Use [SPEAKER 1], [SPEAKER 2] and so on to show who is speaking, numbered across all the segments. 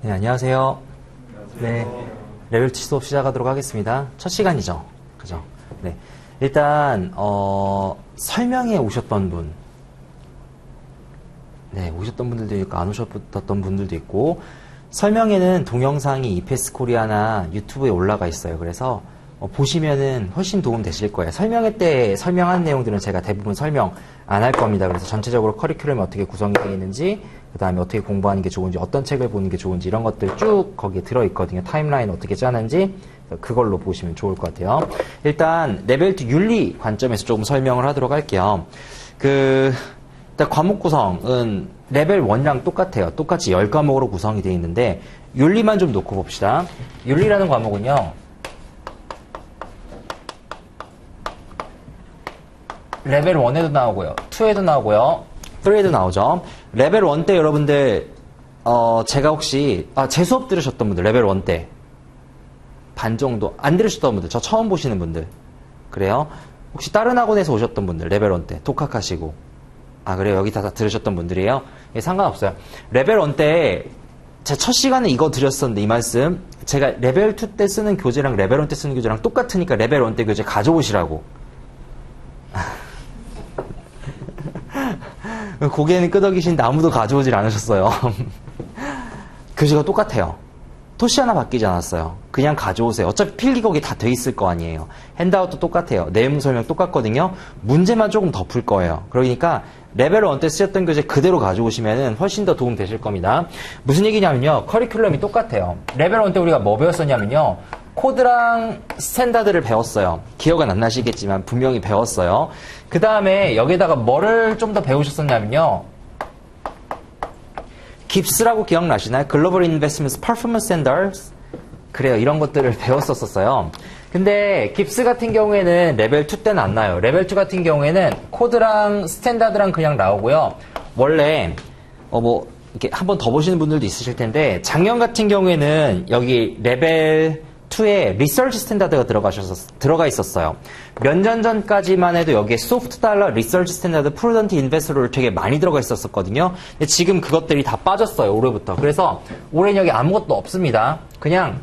[SPEAKER 1] 네, 안녕하세요. 네, 레벨 2 수업 시작하도록 하겠습니다. 첫 시간이죠. 그죠? 네. 일단, 설명에 오셨던 분. 네, 오셨던 분들도 있고, 안 오셨던 분들도 있고, 설명에는 동영상이 이패스 코리아나 유튜브에 올라가 있어요. 그래서, 보시면은 훨씬 도움 되실 거예요. 설명회 때 설명한 내용들은 제가 대부분 설명 안 할 겁니다. 그래서 전체적으로 커리큘럼이 어떻게 구성이 되어 있는지, 그 다음에 어떻게 공부하는 게 좋은지, 어떤 책을 보는 게 좋은지 이런 것들 쭉 거기에 들어있거든요. 타임라인 어떻게 짜는지 그걸로 보시면 좋을 것 같아요. 일단 레벨 2 윤리 관점에서 조금 설명을 하도록 할게요. 일단 과목 구성은 레벨 1이랑 똑같아요. 똑같이 10과목으로 구성이 되어 있는데 윤리만 좀 놓고 봅시다. 윤리라는 과목은요. 레벨 1에도 나오고요. 2에도 나오고요. 3에도 나오죠. 레벨 1 때 여러분들 제가 혹시 제 수업 들으셨던 분들 레벨 1 때 반 정도 안 들으셨던 분들 저 처음 보시는 분들 그래요? 혹시 다른 학원에서 오셨던 분들 레벨 1 때 독학하시고 그래요? 여기 다 들으셨던 분들이에요? 예, 상관없어요. 레벨 1 때 제 첫 시간에 이거 드렸었는데 이 말씀 제가 레벨 2 때 쓰는 교재랑 레벨 1 때 쓰는 교재랑 똑같으니까 레벨 1 때 교재 가져오시라고. 고개는 끄덕이시는데 아무도 가져오질 않으셨어요. 교재가 똑같아요. 토시 하나 바뀌지 않았어요. 그냥 가져오세요. 어차피 필기 거기 다 돼 있을 거 아니에요. 핸드아웃도 똑같아요. 내용 설명 똑같거든요. 문제만 조금 더 풀 거예요. 그러니까 레벨 1 때 쓰셨던 교재 그대로 가져오시면 훨씬 더 도움 되실 겁니다. 무슨 얘기냐면요. 커리큘럼이 똑같아요. 레벨 1 때 우리가 뭐 배웠었냐면요. 코드랑 스탠다드를 배웠어요. 기억은 안 나시겠지만 분명히 배웠어요. 그 다음에 여기다가 뭐를 좀 더 배우셨었냐면요. 깁스라고 기억나시나요? 글로벌 인베스트먼트 퍼포먼스 스탠더드. 그래요. 이런 것들을 배웠었어요. 근데 깁스 같은 경우에는 레벨 2 때는 안 나요. 레벨 2 같은 경우에는 코드랑 스탠다드랑 그냥 나오고요. 원래 이렇게 한 번 더 보시는 분들도 있으실 텐데 작년 같은 경우에는 여기 레벨 2에 리서치 스탠다드가 들어가 있었어요. 몇 년 전까지만 해도 여기에 소프트 달러, 리서치 스탠다드, 프루던트 인베스터를 되게 많이 들어가 있었거든요. 근데 지금 그것들이 다 빠졌어요. 올해부터. 그래서 올해는 여기 아무것도 없습니다. 그냥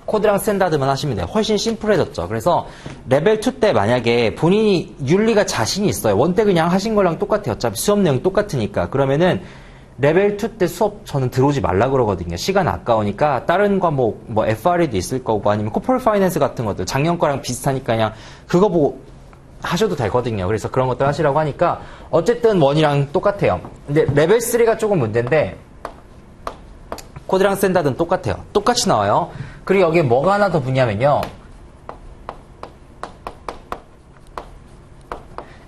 [SPEAKER 1] 코드랑 스탠다드만 하시면 돼요. 훨씬 심플해졌죠. 그래서 레벨 2 때 만약에 본인이 윤리가 자신이 있어요. 1 때 그냥 하신 거랑 똑같아요. 어차피 수업 내용 똑같으니까. 그러면은 레벨 2 때 수업 저는 들어오지 말라 그러거든요. 시간 아까우니까 다른 과목 뭐 FRE도 있을 거고 아니면 코퍼레이트 파이낸스 같은 것들 작년 거랑 비슷하니까 그냥 그거 보고 하셔도 되거든요. 그래서 그런 것들 하시라고 하니까 어쨌든 1이랑 똑같아요. 근데 레벨 3가 조금 문제인데 코드랑 스탠다드는 똑같아요. 똑같이 나와요. 그리고 여기에 뭐가 하나 더 붙냐면요.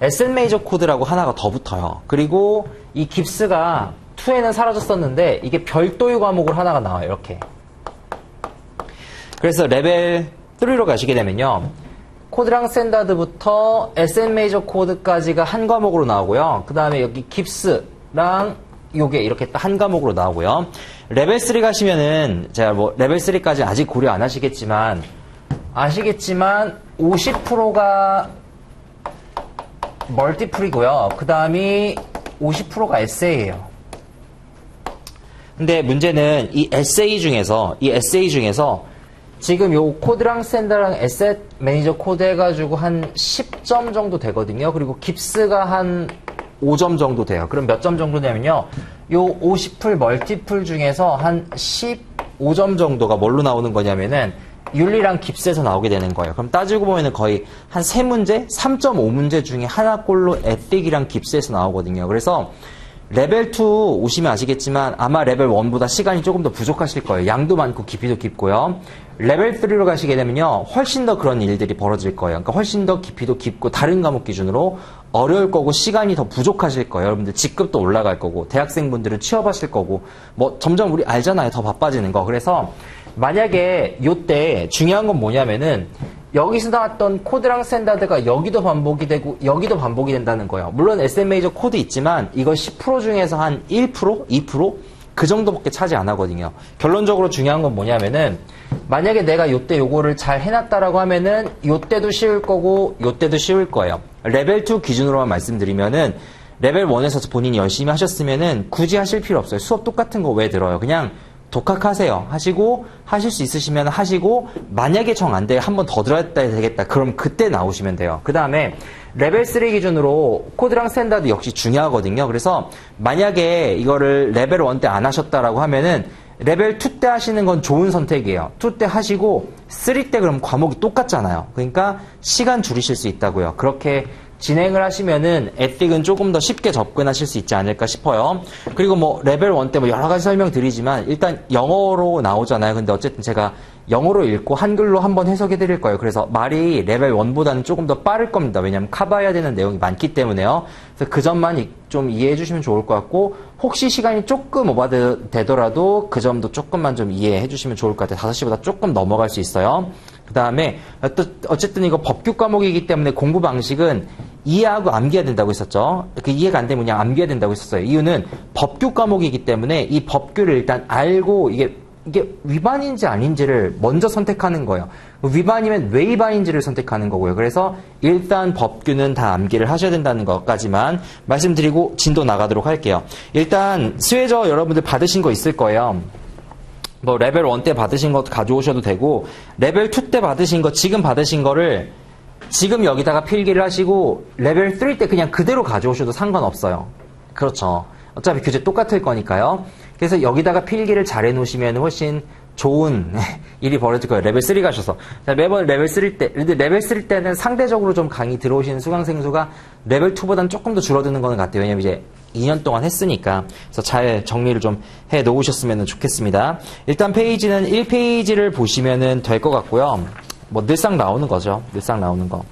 [SPEAKER 1] SN 메이저 코드라고 하나가 더 붙어요. 그리고 이 깁스가 2에는 사라졌었는데 이게 별도의 과목으로 하나가 나와요. 이렇게. 그래서 레벨 3로 가시게 되면요. 코드랑 스탠다드부터 SN 메이저 코드까지가 한 과목으로 나오고요. 그 다음에 여기 깁스랑 요게 이렇게 한 과목으로 나오고요. 레벨 3 가시면은 제가 레벨 3까지 아직 고려 안 하시겠지만 50%가 멀티플이고요. 그 다음이 50%가 에세이예요. 근데 문제는 이 에세이 중에서 지금 요 코드랑 스탠다드랑 에셋 매니저 코드 해가지고 한 10점 정도 되거든요. 그리고 깁스가 한 5점 정도 돼요. 그럼 몇 점 정도 되면요. 요 50풀 멀티플 중에서 한 15점 정도가 뭘로 나오는 거냐면은 윤리랑 깁스에서 나오게 되는 거예요. 그럼 따지고 보면은 거의 한 3문제, 3.5문제 중에 하나꼴로 에틱이랑 깁스에서 나오거든요. 그래서 레벨 2 오시면 아시겠지만 아마 레벨 1보다 시간이 조금 더 부족하실 거예요. 양도 많고 깊이도 깊고요. 레벨 3로 가시게 되면요. 훨씬 더 그런 일들이 벌어질 거예요. 그러니까 훨씬 더 깊이도 깊고 다른 과목 기준으로 어려울 거고 시간이 더 부족하실 거예요. 여러분들 직급도 올라갈 거고 대학생분들은 취업하실 거고 점점 우리 알잖아요. 더 바빠지는 거. 그래서 만약에 요때 중요한 건 뭐냐면은 여기서 나왔던 코드랑 스탠다드가 여기도 반복이 되고 여기도 반복이 된다는 거예요. 물론 SM 메이저 코드 있지만 이거 10% 중에서 한 1%? 2%? 그 정도밖에 차지 안 하거든요. 결론적으로 중요한 건 뭐냐면은 만약에 내가 요때 요거를 잘 해놨다라고 하면은 요때도 쉬울 거고 요때도 쉬울 거예요. 레벨 2 기준으로만 말씀드리면은 레벨 1에서 본인이 열심히 하셨으면은 굳이 하실 필요 없어요. 수업 똑같은 거 왜 들어요? 그냥 독학하세요. 하시고 하실 수 있으시면 하시고 만약에 정 안 돼 한 번 더 들어야 되겠다. 그럼 그때 나오시면 돼요. 그 다음에 레벨 3 기준으로 코드랑 스탠다드 역시 중요하거든요. 그래서 만약에 이거를 레벨 1 때 안 하셨다라고 하면은 레벨 2 때 하시는 건 좋은 선택이에요. 2 때 하시고 3 때 그럼 과목이 똑같잖아요. 그러니까 시간 줄이실 수 있다고요. 그렇게 진행을 하시면은 에틱은 조금 더 쉽게 접근하실 수 있지 않을까 싶어요. 그리고 뭐 레벨 1 때 뭐 여러 가지 설명드리지만 일단 영어로 나오잖아요. 근데 어쨌든 제가 영어로 읽고 한글로 한번 해석해 드릴 거예요. 그래서 말이 레벨 1보다는 조금 더 빠를 겁니다. 왜냐하면 커버해야 되는 내용이 많기 때문에요. 그래서 그 점만 좀 이해해 주시면 좋을 것 같고 혹시 시간이 조금 오버되더라도 그 점도 조금만 좀 이해해 주시면 좋을 것 같아요. 5시보다 조금 넘어갈 수 있어요. 그 다음에 어쨌든 이거 법규 과목이기 때문에 공부 방식은 이해하고 암기해야 된다고 했었죠. 그 이해가 안 되면 그냥 암기해야 된다고 했었어요. 이유는 법규 과목이기 때문에 이 법규를 일단 알고 이게 위반인지 아닌지를 먼저 선택하는 거예요. 위반이면 왜 위반인지를 선택하는 거고요. 그래서 일단 법규는 다 암기를 하셔야 된다는 것까지만 말씀드리고 진도 나가도록 할게요. 일단 스웨저 여러분들 받으신 거 있을 거예요. 뭐 레벨 1 때 받으신 거 가져오셔도 되고 레벨 2 때 받으신 거 지금 받으신 거를 지금 여기다가 필기를 하시고 레벨 3 때 그냥 그대로 가져오셔도 상관없어요. 그렇죠. 어차피 교재 똑같을 거니까요. 그래서 여기다가 필기를 잘 해놓으시면 훨씬 좋은 일이 벌어질 거예요. 레벨 3 가셔서. 자, 매번 레벨 3 때, 근데 레벨 3 때는 상대적으로 좀 강의 들어오시는 수강생 수가 레벨 2보다는 조금 더 줄어드는 거는 같아요. 왜냐면 이제 2년 동안 했으니까. 그래서 잘 정리를 좀 해 놓으셨으면 좋겠습니다. 일단 페이지는 1페이지를 보시면은 될 것 같고요. 뭐 늘상 나오는 거죠. 늘상 나오는 거.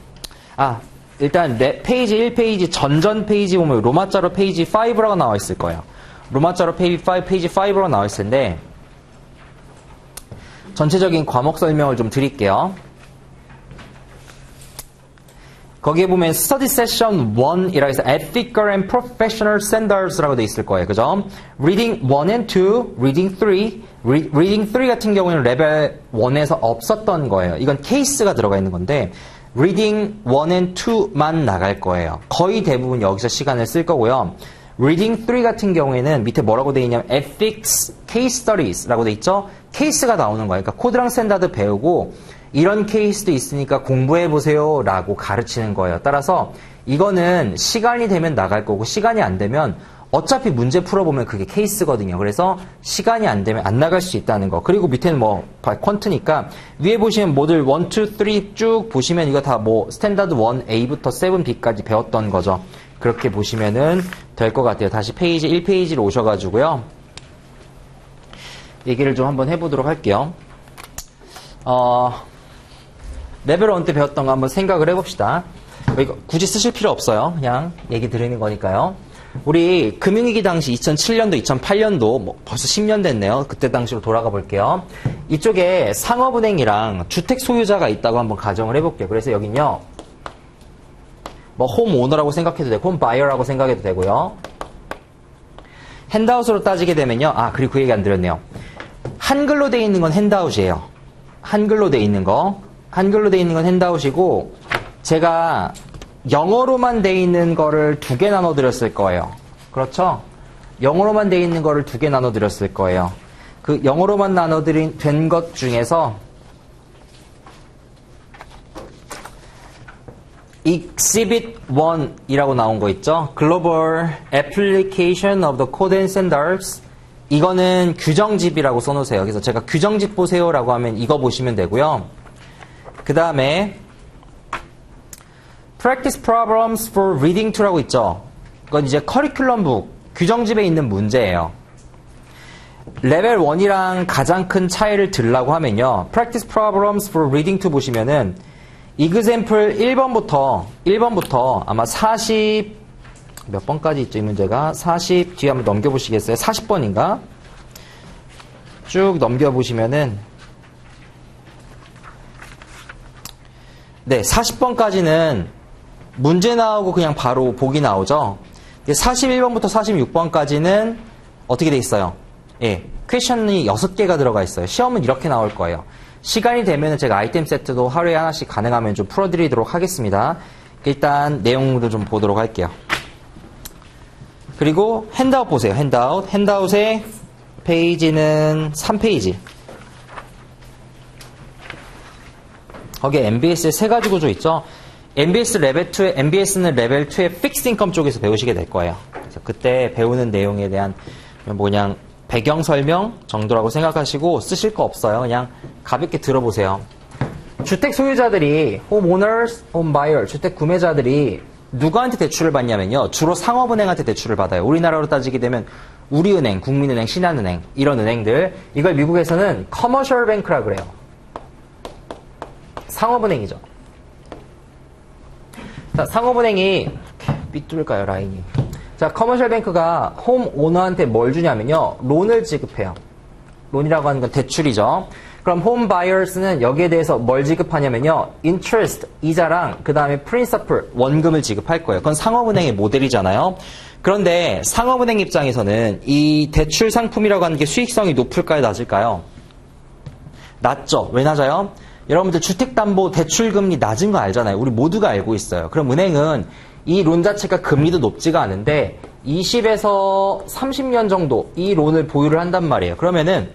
[SPEAKER 1] 일단 페이지 1페이지 전전 페이지 보면 로마자로 페이지 5라고 나와 있을 거예요. 로마자로 페이지 5라고 나와 있을 텐데 전체적인 과목 설명을 좀 드릴게요. 거기에 보면 Study Session 1이라고 해서 Ethical and Professional Standards라고 돼 있을 거예요. 그죠? Reading 1 and 2, Reading 3. Reading 3 같은 경우에는 레벨 1에서 없었던 거예요. 이건 케이스가 들어가 있는 건데 Reading 1 and 2만 나갈 거예요. 거의 대부분 여기서 시간을 쓸 거고요. Reading 3 같은 경우에는 밑에 뭐라고 돼 있냐면 Ethics Case Studies라고 돼 있죠? 케이스가 나오는 거예요. 그러니까 코드랑 스탠다드 배우고 이런 케이스도 있으니까 공부해보세요 라고 가르치는 거예요. 따라서 이거는 시간이 되면 나갈 거고 시간이 안 되면 어차피 문제 풀어보면 그게 케이스거든요. 그래서 시간이 안 되면 안 나갈 수 있다는 거. 그리고 밑에는 뭐 퀀트니까 위에 보시면 모듈 1, 2, 3 쭉 보시면 이거 다 뭐 스탠다드 1A부터 7B까지 배웠던 거죠. 그렇게 보시면은 될 것 같아요. 다시 페이지 1페이지로 오셔가지고요. 얘기를 좀 한번 해보도록 할게요. 레벨 1 때 배웠던 거 한번 생각을 해봅시다. 이거 굳이 쓰실 필요 없어요. 그냥 얘기 드리는 거니까요. 우리 금융위기 당시 2007년도, 2008년도 뭐 벌써 10년 됐네요. 그때 당시로 돌아가 볼게요. 이쪽에 상업은행이랑 주택 소유자가 있다고 한번 가정을 해볼게요. 그래서 여긴요. 뭐 홈 오너라고 생각해도 되고 홈 바이어라고 생각해도 되고요. 핸드아웃으로 따지게 되면요. 그리고 그 얘기 안 드렸네요. 한글로 돼 있는 건 핸드아웃이에요. 한글로 돼 있는 거. 한글로 돼 있는 건 핸드아웃이고 제가 영어로만 돼 있는 거를 2개 나눠 드렸을 거예요. 그렇죠? 영어로만 돼 있는 거를 2개 나눠 드렸을 거예요. 그 영어로만 나눠 된 것 중에서 Exhibit 1이라고 나온 거 있죠? Global Application of the Code and Standards. 이거는 규정집이라고 써놓으세요. 그래서 제가 규정집 보세요라고 하면 이거 보시면 되고요. 그 다음에 Practice Problems for Reading 2라고 있죠? 이건 이제 커리큘럼북, 규정집에 있는 문제예요. 레벨 1이랑 가장 큰 차이를 들라고 하면요. Practice Problems for Reading 2 보시면은 example 1번부터 아마 40 몇 번까지 있죠, 이 문제가? 40 뒤에 한번 넘겨보시겠어요? 40번인가? 쭉 넘겨보시면은 네, 40번까지는 문제 나오고 그냥 바로 보기 나오죠. 41번부터 46번까지는 어떻게 돼 있어요? 예, 퀘션이 6개가 들어가 있어요. 시험은 이렇게 나올 거예요. 시간이 되면 제가 아이템 세트도 하루에 하나씩 가능하면 좀 풀어드리도록 하겠습니다. 일단 내용도 좀 보도록 할게요. 그리고 핸드아웃 보세요. 핸드아웃의 페이지는 3페이지. 거기에 MBS의 세 가지 구조 있죠. MBS는 레벨 2의 픽스 인컴 쪽에서 배우시게 될 거예요. 그래서 그때 배우는 내용에 대한 그냥 배경 설명 정도라고 생각하시고 쓰실 거 없어요. 그냥 가볍게 들어보세요. 주택 소유자들이 home owners, home buyer, 주택 구매자들이 누구한테 대출을 받냐면요. 주로 상업은행한테 대출을 받아요. 우리나라로 따지게 되면 우리은행, 국민은행, 신한은행 이런 은행들. 이걸 미국에서는 커머셜 뱅크라 그래요. 상업은행이죠. 자, 상업은행이 삐뚤까요, 라인이? 자, 커머셜 뱅크가 홈 오너한테 뭘 주냐면요. 론을 지급해요. 론이라고 하는 건 대출이죠. 그럼 홈 바이어스는 여기에 대해서 뭘 지급하냐면요. interest, 이자랑 그 다음에 principal, 원금을 지급할 거예요. 그건 상업은행의 모델이잖아요. 그런데 상업은행 입장에서는 이 대출 상품이라고 하는 게 수익성이 높을까요, 낮을까요? 낮죠. 왜 낮아요? 여러분들 주택담보 대출금리 낮은 거 알잖아요. 우리 모두가 알고 있어요. 그럼 은행은 이 론 자체가 금리도 높지가 않은데 20에서 30년 정도 이 론을 보유를 한단 말이에요. 그러면은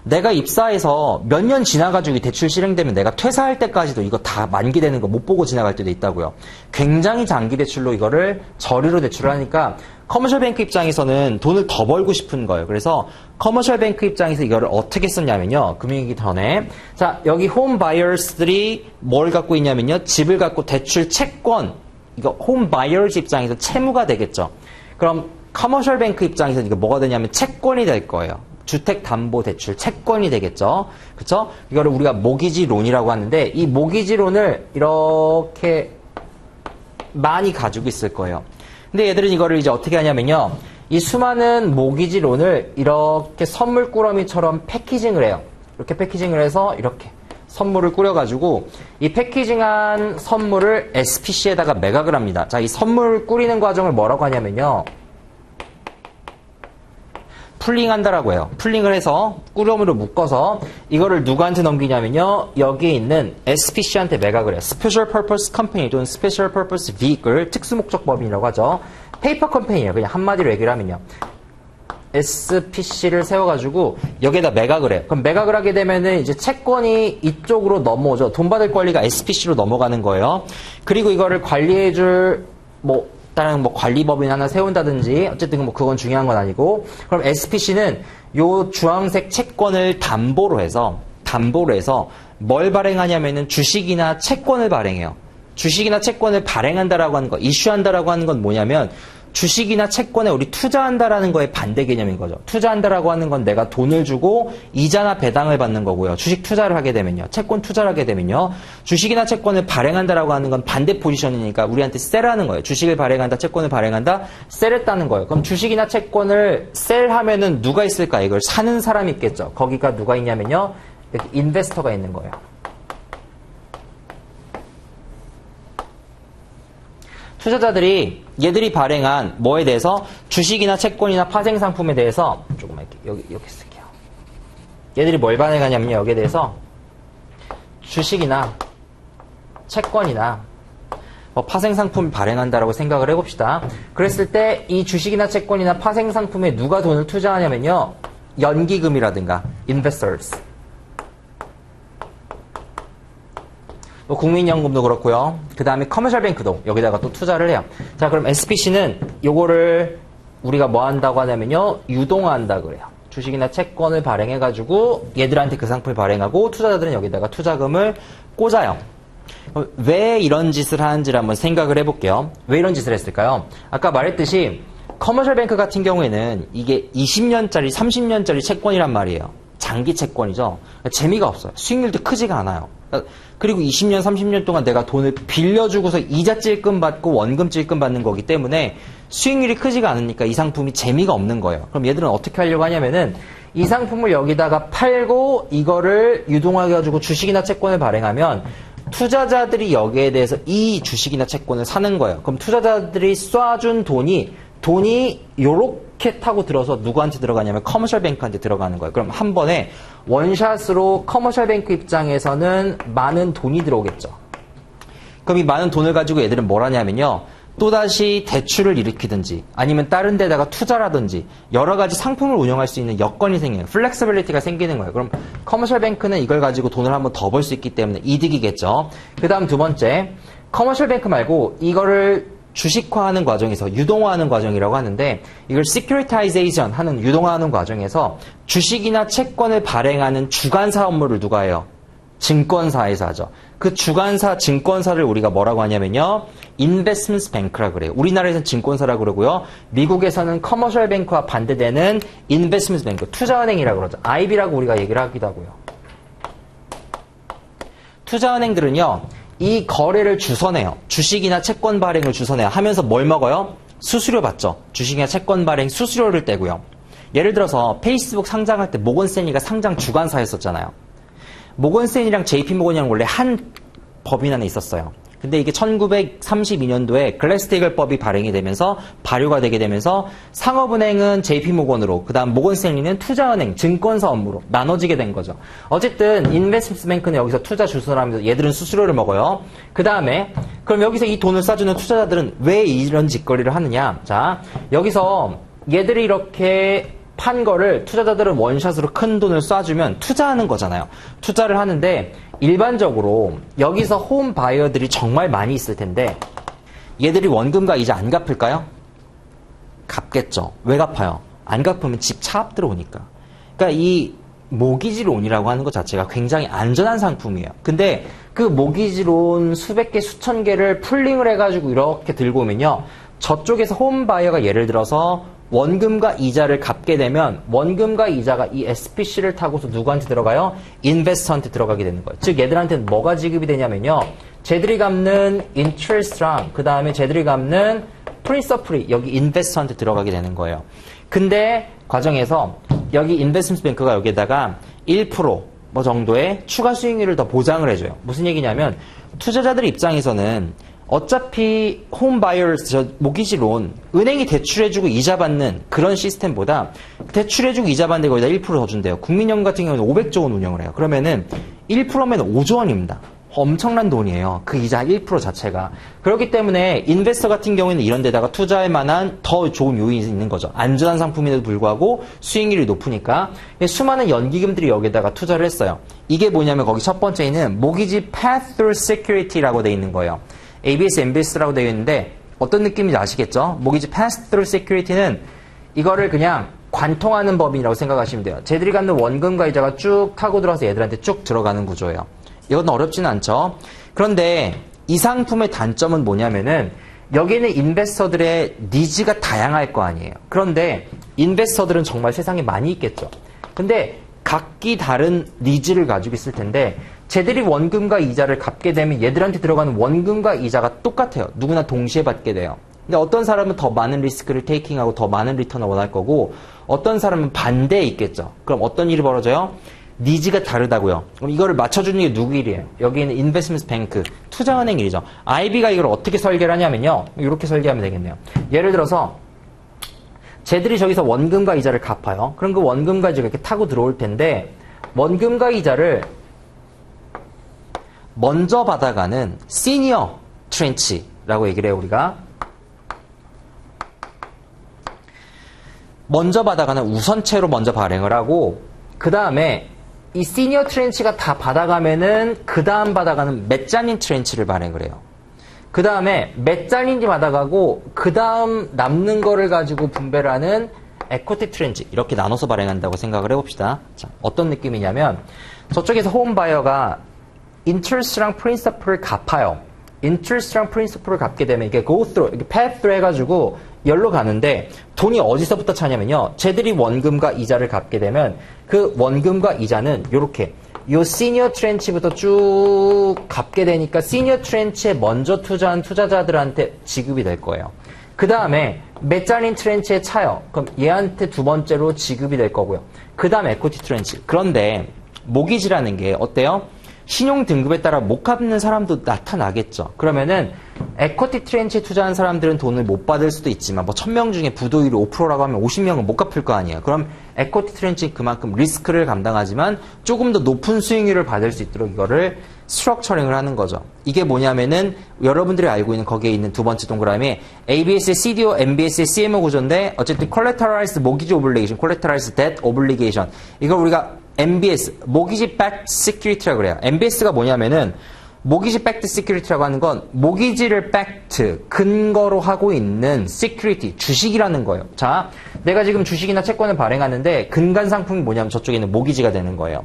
[SPEAKER 1] 내가 입사해서 몇 년 지나가지고 이 대출 실행되면 내가 퇴사할 때까지도 이거 다 만기되는 거 못 보고 지나갈 때도 있다고요. 굉장히 장기 대출로 이거를 저리로 대출을 하니까 커머셜 뱅크 입장에서는 돈을 더 벌고 싶은 거예요. 그래서 커머셜 뱅크 입장에서 이거를 어떻게 썼냐면요. 금융위기 전에. 자, 여기 홈 바이어스들이 뭘 갖고 있냐면요. 집을 갖고 대출 채권. 이거 홈 바이어스 입장에서 채무가 되겠죠. 그럼 커머셜 뱅크 입장에서 이거 뭐가 되냐면 채권이 될 거예요. 주택담보대출 채권이 되겠죠. 그쵸? 이거를 우리가 모기지 론이라고 하는데 이 모기지 론을 이렇게 많이 가지고 있을 거예요. 근데 얘들은 이거를 이제 어떻게 하냐면요. 이 수많은 모기지 론을 이렇게 선물 꾸러미처럼 패키징을 해요. 이렇게 패키징을 해서 이렇게 선물을 꾸려가지고 이 패키징한 선물을 SPC에다가 매각을 합니다. 자, 이 선물 꾸리는 과정을 뭐라고 하냐면요. 풀링한다라고 해요. 풀링을 해서 꾸러미로 묶어서 이거를 누구한테 넘기냐면요. 여기에 있는 SPC한테 매각을 해요. Special Purpose Company 또는 Special Purpose Vehicle 특수목적법인이라고 하죠. 페이퍼 컴퍼니예요. 그냥 한마디로 얘기를 하면요. SPC를 세워가지고 여기에다 매각을 해요. 그럼 매각을 하게 되면은 이제 채권이 이쪽으로 넘어오죠. 돈 받을 권리가 SPC로 넘어가는 거예요. 그리고 이거를 관리해줄 다른 관리법인 하나 세운다든지 어쨌든 그건 중요한 건 아니고 그럼 SPC는 요 주황색 채권을 담보로 해서 뭘 발행하냐면은 주식이나 채권을 발행해요. 주식이나 채권을 발행한다라고 하는 거, 이슈한다라고 하는 건 뭐냐면 주식이나 채권에 우리 투자한다라는 거에 반대 개념인 거죠. 투자한다라고 하는 건 내가 돈을 주고 이자나 배당을 받는 거고요. 주식 투자를 하게 되면요. 채권 투자를 하게 되면요. 주식이나 채권을 발행한다라고 하는 건 반대 포지션이니까 우리한테 셀하는 거예요. 주식을 발행한다, 채권을 발행한다, 셀했다는 거예요. 그럼 주식이나 채권을 셀하면은 누가 있을까? 이걸 사는 사람이 있겠죠. 거기가 누가 있냐면요. 이렇게 인베스터가 있는 거예요. 투자자들이 얘들이 발행한 뭐에 대해서 주식이나 채권이나 파생상품에 대해서 조금만 이렇게 쓸게요. 얘들이 뭘 발행하냐면요. 여기에 대해서 주식이나 채권이나 파생상품을 발행한다라고 생각을 해봅시다. 그랬을 때 이 주식이나 채권이나 파생상품에 누가 돈을 투자하냐면요. 연기금이라든가 investors. 국민연금도 그렇고요. 그 다음에 커머셜 뱅크도 여기다가 또 투자를 해요. 자, 그럼 SPC는 요거를 우리가 뭐 한다고 하냐면요. 유동화한다 그래요. 주식이나 채권을 발행해가지고 얘들한테 그 상품을 발행하고 투자자들은 여기다가 투자금을 꽂아요. 왜 이런 짓을 하는지를 한번 생각을 해볼게요. 왜 이런 짓을 했을까요? 아까 말했듯이 커머셜 뱅크 같은 경우에는 이게 20년짜리, 30년짜리 채권이란 말이에요. 장기 채권이죠. 재미가 없어요. 수익률도 크지가 않아요. 그리고 20년, 30년 동안 내가 돈을 빌려주고서 이자 찔끔 받고 원금 찔끔 받는 거기 때문에 수익률이 크지가 않으니까 이 상품이 재미가 없는 거예요. 그럼 얘들은 어떻게 하려고 하냐면은 이 상품을 여기다가 팔고 이거를 유동화해가지고 주식이나 채권을 발행하면 투자자들이 여기에 대해서 이 주식이나 채권을 사는 거예요. 그럼 투자자들이 쏴준 돈이 요렇게 타고 들어서 누구한테 들어가냐면 커머셜 뱅크한테 들어가는 거예요. 그럼 한 번에 원샷으로 커머셜 뱅크 입장에서는 많은 돈이 들어오겠죠. 그럼 이 많은 돈을 가지고 얘들은 뭘 하냐면요. 또다시 대출을 일으키든지 아니면 다른 데다가 투자라든지 여러 가지 상품을 운영할 수 있는 여건이 생겨요. 플렉서빌리티가 생기는 거예요. 그럼 커머셜 뱅크는 이걸 가지고 돈을 한번 더 벌 수 있기 때문에 이득이겠죠. 그 다음 두 번째, 커머셜 뱅크 말고 이거를 주식화하는 과정에서 유동화하는 과정이라고 하는데 이걸 securitization 하는 유동화하는 과정에서 주식이나 채권을 발행하는 주관사 업무를 누가 해요? 증권사에서 하죠. 그 주관사, 증권사를 우리가 뭐라고 하냐면요. 인베스트먼트 뱅크라고 그래요. 우리나라에서는 증권사라고 그러고요. 미국에서는 커머셜 뱅크와 반대되는 인베스트먼트 뱅크, 투자은행이라고 그러죠. IB라고 우리가 얘기를 하기도 하고요. 투자은행들은요. 이 거래를 주선해요. 주식이나 채권 발행을 주선해요. 하면서 뭘 먹어요? 수수료 받죠. 주식이나 채권 발행 수수료를 떼고요. 예를 들어서 페이스북 상장할 때 모건스탠리가 상장 주관사였었잖아요. 모건스탠리랑 JP모건이랑 원래 한 법인 안에 있었어요. 근데 이게 1932년도에 글래스-스테이글법이 발행이 되면서 발효가 되게 되면서 상업은행은 JP모건으로 그 다음 모건스탠리는 투자은행, 증권사 업무로 나눠지게 된 거죠. 어쨌든 인베스트먼트 뱅크는 여기서 투자 주선을 하면서 얘들은 수수료를 먹어요. 그 다음에 그럼 여기서 이 돈을 쏴주는 투자자들은 왜 이런 짓거리를 하느냐. 자, 여기서 얘들이 이렇게 판 거를 투자자들은 원샷으로 큰 돈을 쏴주면 투자하는 거잖아요. 투자를 하는데 일반적으로 여기서 홈 바이어들이 정말 많이 있을 텐데 얘들이 원금과 이자 안 갚을까요? 갚겠죠. 왜 갚아요? 안 갚으면 집 차압 들어오니까. 그러니까 이 모기지론이라고 하는 것 자체가 굉장히 안전한 상품이에요. 근데 그 모기지론 수백 개, 수천 개를 풀링을 해가지고 이렇게 들고 오면요. 저쪽에서 홈 바이어가 예를 들어서 원금과 이자를 갚게 되면 원금과 이자가 이 SPC를 타고서 누구한테 들어가요? 인베스터한테 들어가게 되는 거예요. 즉 얘들한테는 뭐가 지급이 되냐면요. 쟤들이 갚는 interest랑 그 다음에 쟤들이 갚는 프린서플이 여기 인베스터한테 들어가게 되는 거예요. 근데 과정에서 여기 인베스트먼트 뱅크가 여기에다가 1% 뭐 정도의 추가 수익률을 더 보장을 해줘요. 무슨 얘기냐면 투자자들 입장에서는 어차피 홈바이어스 모기지론 은행이 대출해주고 이자 받는 그런 시스템보다 대출해주고 이자 받는데 거기다 1% 더 준대요. 국민연금 같은 경우는 500조 원 운영을 해요. 그러면은 1%면 5조 원입니다. 엄청난 돈이에요. 그 이자 1% 자체가. 그렇기 때문에 인베스터 같은 경우에는 이런 데다가 투자할 만한 더 좋은 요인이 있는 거죠. 안전한 상품인데도 불구하고 수익률이 높으니까 수많은 연기금들이 여기다가 투자를 했어요. 이게 뭐냐면 거기 첫 번째는 모기지 pass-through security라고 돼 있는 거예요. ABS, MBS라고 되어 있는데 어떤 느낌인지 아시겠죠? 모기지 pass-through security는 이거를 그냥 관통하는 법인이라고 생각하시면 돼요. 쟤들이 갖는 원금과 이자가 쭉 타고 들어와서 얘들한테 쭉 들어가는 구조예요. 이건 어렵지는 않죠. 그런데 이 상품의 단점은 뭐냐면은 여기는 인베스터들의 니즈가 다양할 거 아니에요. 그런데 인베스터들은 정말 세상에 많이 있겠죠. 근데 각기 다른 니즈를 가지고 있을 텐데 쟤들이 원금과 이자를 갚게 되면 얘들한테 들어가는 원금과 이자가 똑같아요. 누구나 동시에 받게 돼요. 근데 어떤 사람은 더 많은 리스크를 테이킹하고 더 많은 리턴을 원할 거고 어떤 사람은 반대에 있겠죠. 그럼 어떤 일이 벌어져요? 니즈가 다르다고요. 그럼 이거를 맞춰주는 게 누구 일이에요? 여기는 인베스트먼트 뱅크, 투자은행 일이죠. IB가 이걸 어떻게 설계를 하냐면요. 이렇게 설계하면 되겠네요. 예를 들어서 쟤들이 저기서 원금과 이자를 갚아요. 그럼 그 원금과 이자가 이렇게 타고 들어올 텐데 원금과 이자를 먼저 받아가는 시니어 트렌치라고 얘기를 해요. 우리가 먼저 받아가는 우선체로 먼저 발행을 하고 그 다음에 이 시니어 트렌치가 다 받아가면은 그 다음 받아가는 메자닌 트렌치를 발행을 해요. 그 다음에 메자닌이 받아가고 그 다음 남는 거를 가지고 분배를 하는 에코티 트렌치 이렇게 나눠서 발행한다고 생각을 해봅시다. 자, 어떤 느낌이냐면 저쪽에서 홈바이어가 인트레스트랑 프린서플을 갚아요. 인트레스트랑 프린서플을 갚게 되면 이게 go through, 이게 pass through 해가지고 열로 가는데 돈이 어디서부터 차냐면요. 쟤들이 원금과 이자를 갚게 되면 그 원금과 이자는 요렇게 요 시니어 트렌치부터 쭉 갚게 되니까 시니어 트렌치에 먼저 투자한 투자자들한테 지급이 될 거예요. 그 다음에 메자닌 트렌치에 차요. 그럼 얘한테 두 번째로 지급이 될 거고요. 그 다음 에코티 트렌치. 그런데 모기지라는 게 어때요? 신용 등급에 따라 못 갚는 사람도 나타나겠죠. 그러면은 에쿼티 트렌치에 투자한 사람들은 돈을 못 받을 수도 있지만 뭐 1000명 중에 부도율이 5%라고 하면 50명은 못 갚을 거 아니에요. 그럼 에쿼티 트렌치는 그만큼 리스크를 감당하지만 조금 더 높은 수익률을 받을 수 있도록 이거를 스트럭처링을 하는 거죠. 이게 뭐냐면은 여러분들이 알고 있는 거기에 있는 두 번째 동그라미 ABS의 CDO, MBS의 CMO 구조인데 어쨌든 Collateralized Mortgage Obligation, Collateralized Debt Obligation 이걸 우리가 MBS, Mortgage Backed Security라고 그래요. MBS가 뭐냐면은 모기지 백트 시큐리티라고 하는 건 모기지를 백트 근거로 하고 있는 시큐리티 주식이라는 거예요. 자, 내가 지금 주식이나 채권을 발행하는데 근간 상품이 뭐냐면 저쪽에 있는 모기지가 되는 거예요.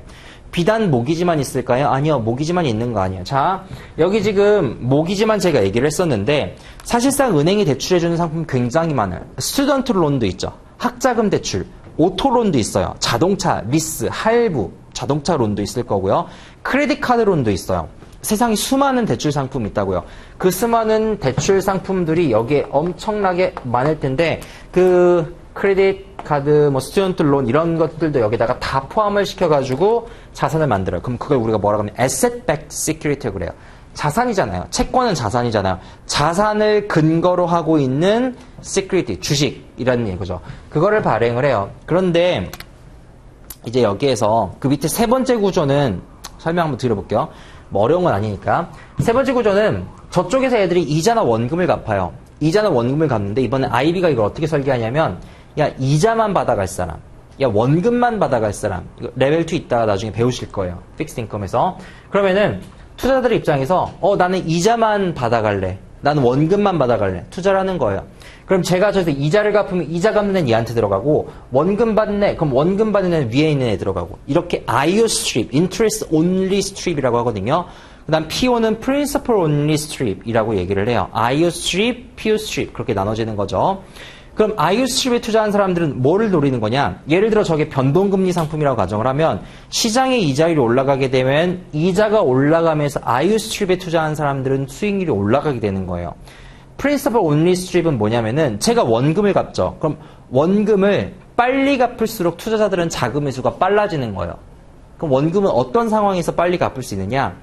[SPEAKER 1] 비단 모기지만 있을까요? 아니요. 모기지만 있는 거 아니에요. 자, 여기 지금 모기지만 제가 얘기를 했었는데 사실상 은행이 대출해주는 상품 굉장히 많아요. 스튜던트 론도 있죠. 학자금 대출, 오토론도 있어요. 자동차, 리스, 할부, 자동차 론도 있을 거고요. 크레딧 카드 론도 있어요. 세상에 수많은 대출 상품이 있다고요. 그 수많은 대출 상품들이 여기에 엄청나게 많을 텐데 그 크레딧 카드, 뭐 스튜던트 론 이런 것들도 여기다가 다 포함을 시켜가지고 자산을 만들어요. 그럼 그걸 우리가 뭐라고 하면 asset backed security라고 그래요. 자산이잖아요. 채권은 자산이잖아요. 자산을 근거로 하고 있는 security, 주식이라는 얘기죠. 그거를 발행을 해요. 그런데 이제 여기에서 그 밑에 세 번째 구조는 설명 한번 드려볼게요. 뭐 어려운 건 아니니까. 세 번째 구조는 저쪽에서 애들이 이자나 원금을 갚아요. 이자나 원금을 갚는데 이번에 IB가 이걸 어떻게 설계하냐면 야 이자만 받아갈 사람, 야 원금만 받아갈 사람. 이거 레벨 2 있다가 나중에 배우실 거예요. 픽스드 인컴에서. 그러면은 투자자들 입장에서 나는 이자만 받아갈래. 나는 원금만 받아갈래. 투자를 하는 거예요. 그럼 제가 저기서 이자를 갚으면 이자 갚는 애는 얘한테 들어가고 원금 받는 애, 그럼 원금 받는 애는 위에 있는 애 들어가고 이렇게 IO strip, interest only strip이라고 하거든요. 그 다음 PO는 principal only strip이라고 얘기를 해요. IO strip, PO strip 그렇게 나눠지는 거죠. 그럼 IO strip에 투자한 사람들은 뭐를 노리는 거냐? 예를 들어 저게 변동금리 상품이라고 가정을 하면 시장의 이자율이 올라가게 되면 이자가 올라가면서 IO strip에 투자한 사람들은 수익률이 올라가게 되는 거예요. Principal Only Strip은 뭐냐면은 제가 원금을 갚죠. 그럼 원금을 빨리 갚을수록 투자자들은 자금 회수가 빨라지는 거예요. 그럼 원금은 어떤 상황에서 빨리 갚을 수 있느냐?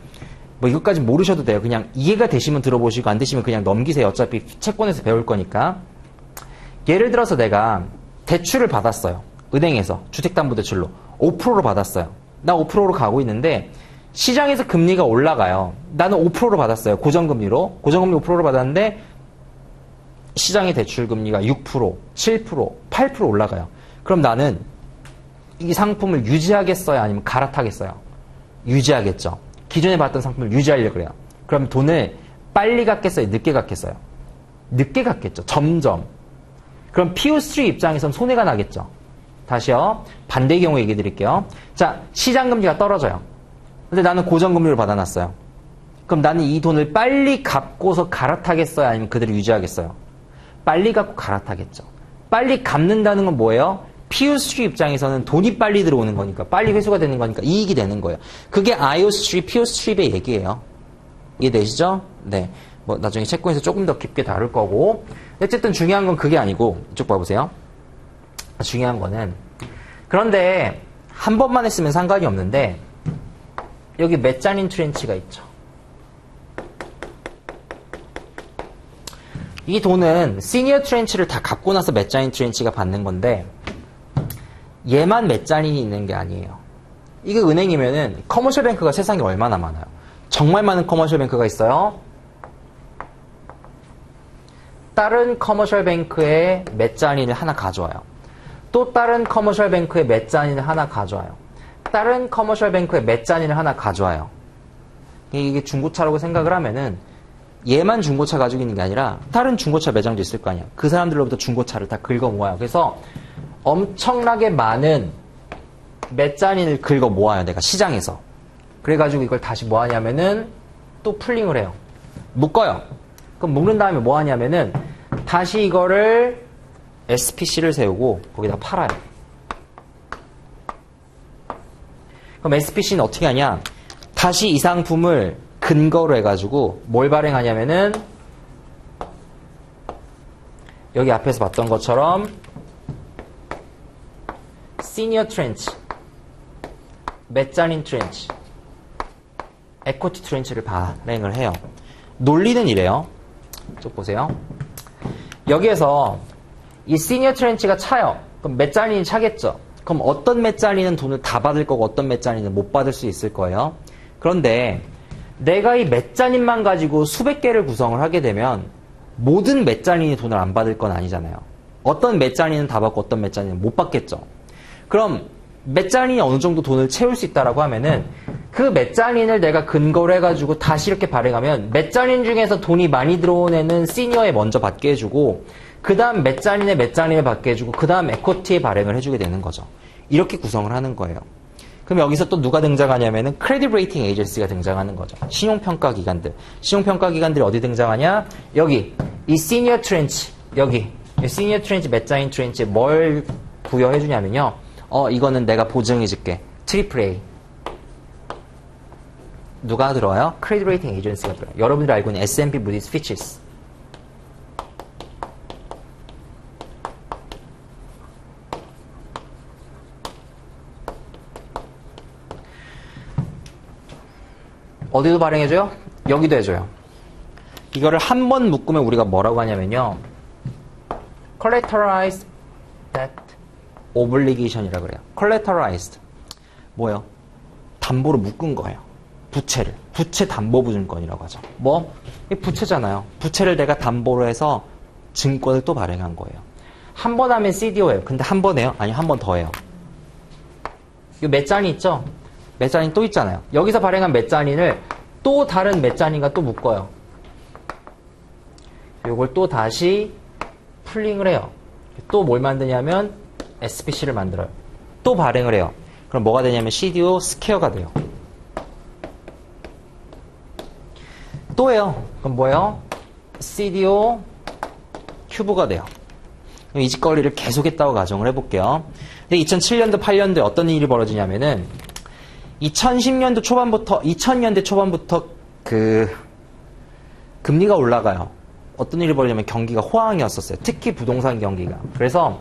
[SPEAKER 1] 뭐 이것까지 모르셔도 돼요. 그냥 이해가 되시면 들어보시고 안 되시면 그냥 넘기세요. 어차피 채권에서 배울 거니까. 예를 들어서 내가 대출을 받았어요. 은행에서 주택담보대출로 5%로 받았어요. 나 5%로 가고 있는데 시장에서 금리가 올라가요. 나는 5%로 받았어요. 고정금리로. 고정금리 5%로 받았는데 시장의 대출금리가 6%, 7%, 8% 올라가요. 그럼 나는 이 상품을 유지하겠어요? 아니면 갈아타겠어요? 유지하겠죠. 기존에 받던 상품을 유지하려고 그래요. 그럼 돈을 빨리 갚겠어요? 늦게 갚겠어요? 늦게 갚겠죠. 점점. 그럼 PO3 입장에선 손해가 나겠죠. 다시요. 반대의 경우 얘기해 드릴게요. 자, 시장금리가 떨어져요. 근데 나는 고정금리로 받아놨어요. 그럼 나는 이 돈을 빨리 갚고서 갈아타겠어요? 아니면 그대로 유지하겠어요? 빨리 갚고 갈아타겠죠. 빨리 갚는다는 건 뭐예요? PO3 입장에서는 돈이 빨리 들어오는 거니까, 빨리 회수가 되는 거니까 이익이 되는 거예요. 그게 IO3, PO3의 얘기예요. 이해되시죠? 네. 뭐 나중에 채권에서 조금 더 깊게 다룰 거고. 어쨌든 중요한 건 그게 아니고, 이쪽 봐보세요. 중요한 거는 그런데 한 번만 했으면 상관이 없는데 여기 메자닌 트렌치가 있죠. 이 돈은 시니어 트렌치를 다 갚고 나서 메자닌 트렌치가 받는 건데 얘만 메자닌이 있는 게 아니에요. 이게 은행이면은 커머셜 뱅크가 세상에 얼마나 많아요. 정말 많은 커머셜 뱅크가 있어요. 다른 커머셜 뱅크의 메자닌을 하나 가져와요. 또 다른 커머셜 뱅크의 메자닌을 하나 가져와요. 다른 커머셜 뱅크의 메자닌을 하나 가져와요. 이게 중고차라고 생각을 하면은 얘만 중고차 가지고 있는 게 아니라 다른 중고차 매장도 있을 거 아니야. 그 사람들로부터 중고차를 다 긁어 모아요. 그래서 엄청나게 많은 메자닌을 긁어 모아요. 내가 시장에서. 그래가지고 이걸 다시 뭐 하냐면은 또 풀링을 해요. 묶어요. 그럼 묶는 다음에 뭐 하냐면은 다시 이거를 SPC를 세우고 거기다 팔아요. 그럼 SPC는 어떻게 하냐? 다시 이 상품을 근거로 해가지고 뭘 발행하냐면은 여기 앞에서 봤던 것처럼 시니어 트렌치, 메자닌 트렌치 에쿼티 트렌치를 발행을 해요. 논리는 이래요. 쭉 보세요. 여기에서 이 시니어 트렌치가 차요. 그럼 맷잘린이 차겠죠. 그럼 어떤 맷잘린은 돈을 다 받을 거고 어떤 맷잘린은 못 받을 수 있을 거예요. 그런데 내가 이 맷잘린만 가지고 수백 개를 구성을 하게 되면 모든 맷잘린이 돈을 안 받을 건 아니잖아요. 어떤 맷잘린은 다 받고 어떤 맷잘린은 못 받겠죠. 그럼 맷잘린이 어느 정도 돈을 채울 수 있다라고 하면은 그 맷잘린을 내가 근거로 해가지고 다시 이렇게 발행하면 맷잘린 중에서 돈이 많이 들어온 애는 시니어에 먼저 받게 해주고 그 다음 맷잘린에 받게 해주고 그 다음 에쿼티에 발행을 해주게 되는 거죠. 이렇게 구성을 하는 거예요. 그럼 여기서 또 누가 등장하냐면은 크레딧 레이팅 에이전시가 등장하는 거죠. 신용평가 기관들. 신용평가 기관들이 어디 등장하냐? 여기 이 시니어 트렌치 여기 이 시니어 트렌치 맷잘린 트렌치에 뭘 부여해 주냐면요. 이거는 내가 보증해 줄게. 트리플 A. 누가 들어와요? 크레딧 레이팅 에이전시가 들어와요. 여러분들이 알고 있는 S&P, 무디스, 피치스. 어디도 발행해줘요? 여기도 해줘요. 이거를 한 번 묶으면 우리가 뭐라고 하냐면요. collateralized debt obligation이라고 그래요. collateralized. 뭐예요? 담보로 묶은 거예요. 부채를. 부채 담보보증권이라고 하죠. 뭐? 이 부채잖아요. 부채를 내가 담보로 해서 증권을 또 발행한 거예요. 한 번 하면 CDO예요. 근데 한 번 해요? 아니, 한 번 더 해요. 이 맷잘린 있죠? 맷잘린 또 있잖아요. 여기서 발행한 맷잘린을 또 다른 맷잘린과 또 묶어요. 요걸 또 다시 풀링을 해요. 또 뭘 만드냐면 SPC를 만들어요. 또 발행을 해요. 그럼 뭐가 되냐면 CDO 스퀘어가 돼요. 또 해요. 그럼 뭐예요? CDO 큐브가 돼요. 이 짓거리를 계속했다고 가정을 해볼게요. 근데 2007년도, 8년도에 어떤 일이 벌어지냐면은 2010년도 초반부터, 2000년대 초반부터 금리가 올라가요. 어떤 일이 벌어지냐면 경기가 호황이었었어요. 특히 부동산 경기가. 그래서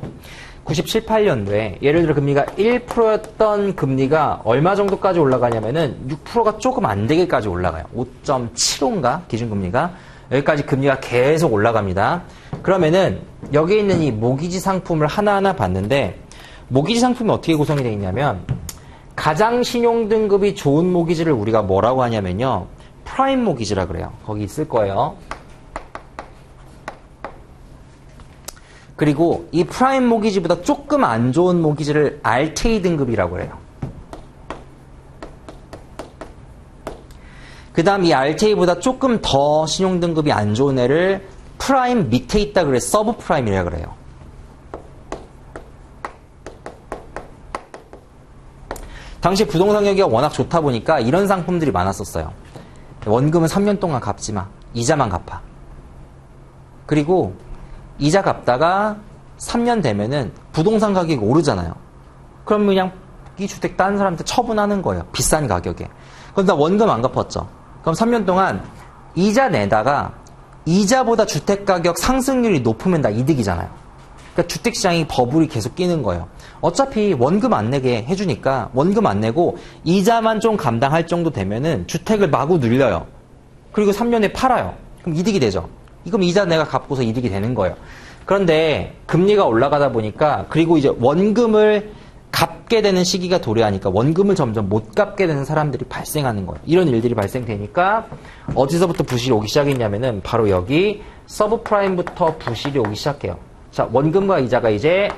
[SPEAKER 1] 97, 8년도에 예를 들어 금리가 1%였던 금리가 얼마 정도까지 올라가냐면은 6%가 조금 안 되게까지 올라가요. 5.75인가? 기준금리가. 여기까지 금리가 계속 올라갑니다. 그러면은 여기 있는 이 모기지 상품을 하나하나 봤는데 모기지 상품이 어떻게 구성이 되어 있냐면 가장 신용등급이 좋은 모기지를 우리가 뭐라고 하냐면요. 프라임 모기지라 그래요. 거기 있을 거예요. 그리고 이 프라임 모기지보다 조금 안 좋은 모기지를 RTA 등급이라고 그래요. 그 다음 이 RTA보다 조금 더 신용등급이 안 좋은 애를 프라임 밑에 있다 그래 서브 프라임이라 그래요. 당시 부동산 경기가 워낙 좋다 보니까 이런 상품들이 많았었어요. 원금은 3년 동안 갚지 마. 이자만 갚아. 그리고 이자 갚다가 3년 되면은 부동산 가격이 오르잖아요. 그럼 그냥 이 주택 다른 사람한테 처분하는 거예요. 비싼 가격에. 그럼 나 원금 안 갚았죠. 그럼 3년 동안 이자 내다가 이자보다 주택가격 상승률이 높으면 다 이득이잖아요. 그러니까 주택시장이 버블이 계속 끼는 거예요. 어차피 원금 안 내게 해주니까 원금 안 내고 이자만 좀 감당할 정도 되면은 주택을 마구 늘려요. 그리고 3년에 팔아요. 그럼 이득이 되죠. 그럼 이자 내가 갚고서 이득이 되는 거예요. 그런데 금리가 올라가다 보니까 그리고 이제 원금을 갚게 되는 시기가 도래하니까 원금을 점점 못 갚게 되는 사람들이 발생하는 거예요. 이런 일들이 발생되니까 어디서부터 부실이 오기 시작했냐면은 바로 여기 서브프라임부터 부실이 오기 시작해요. 자, 원금과 이자가 이제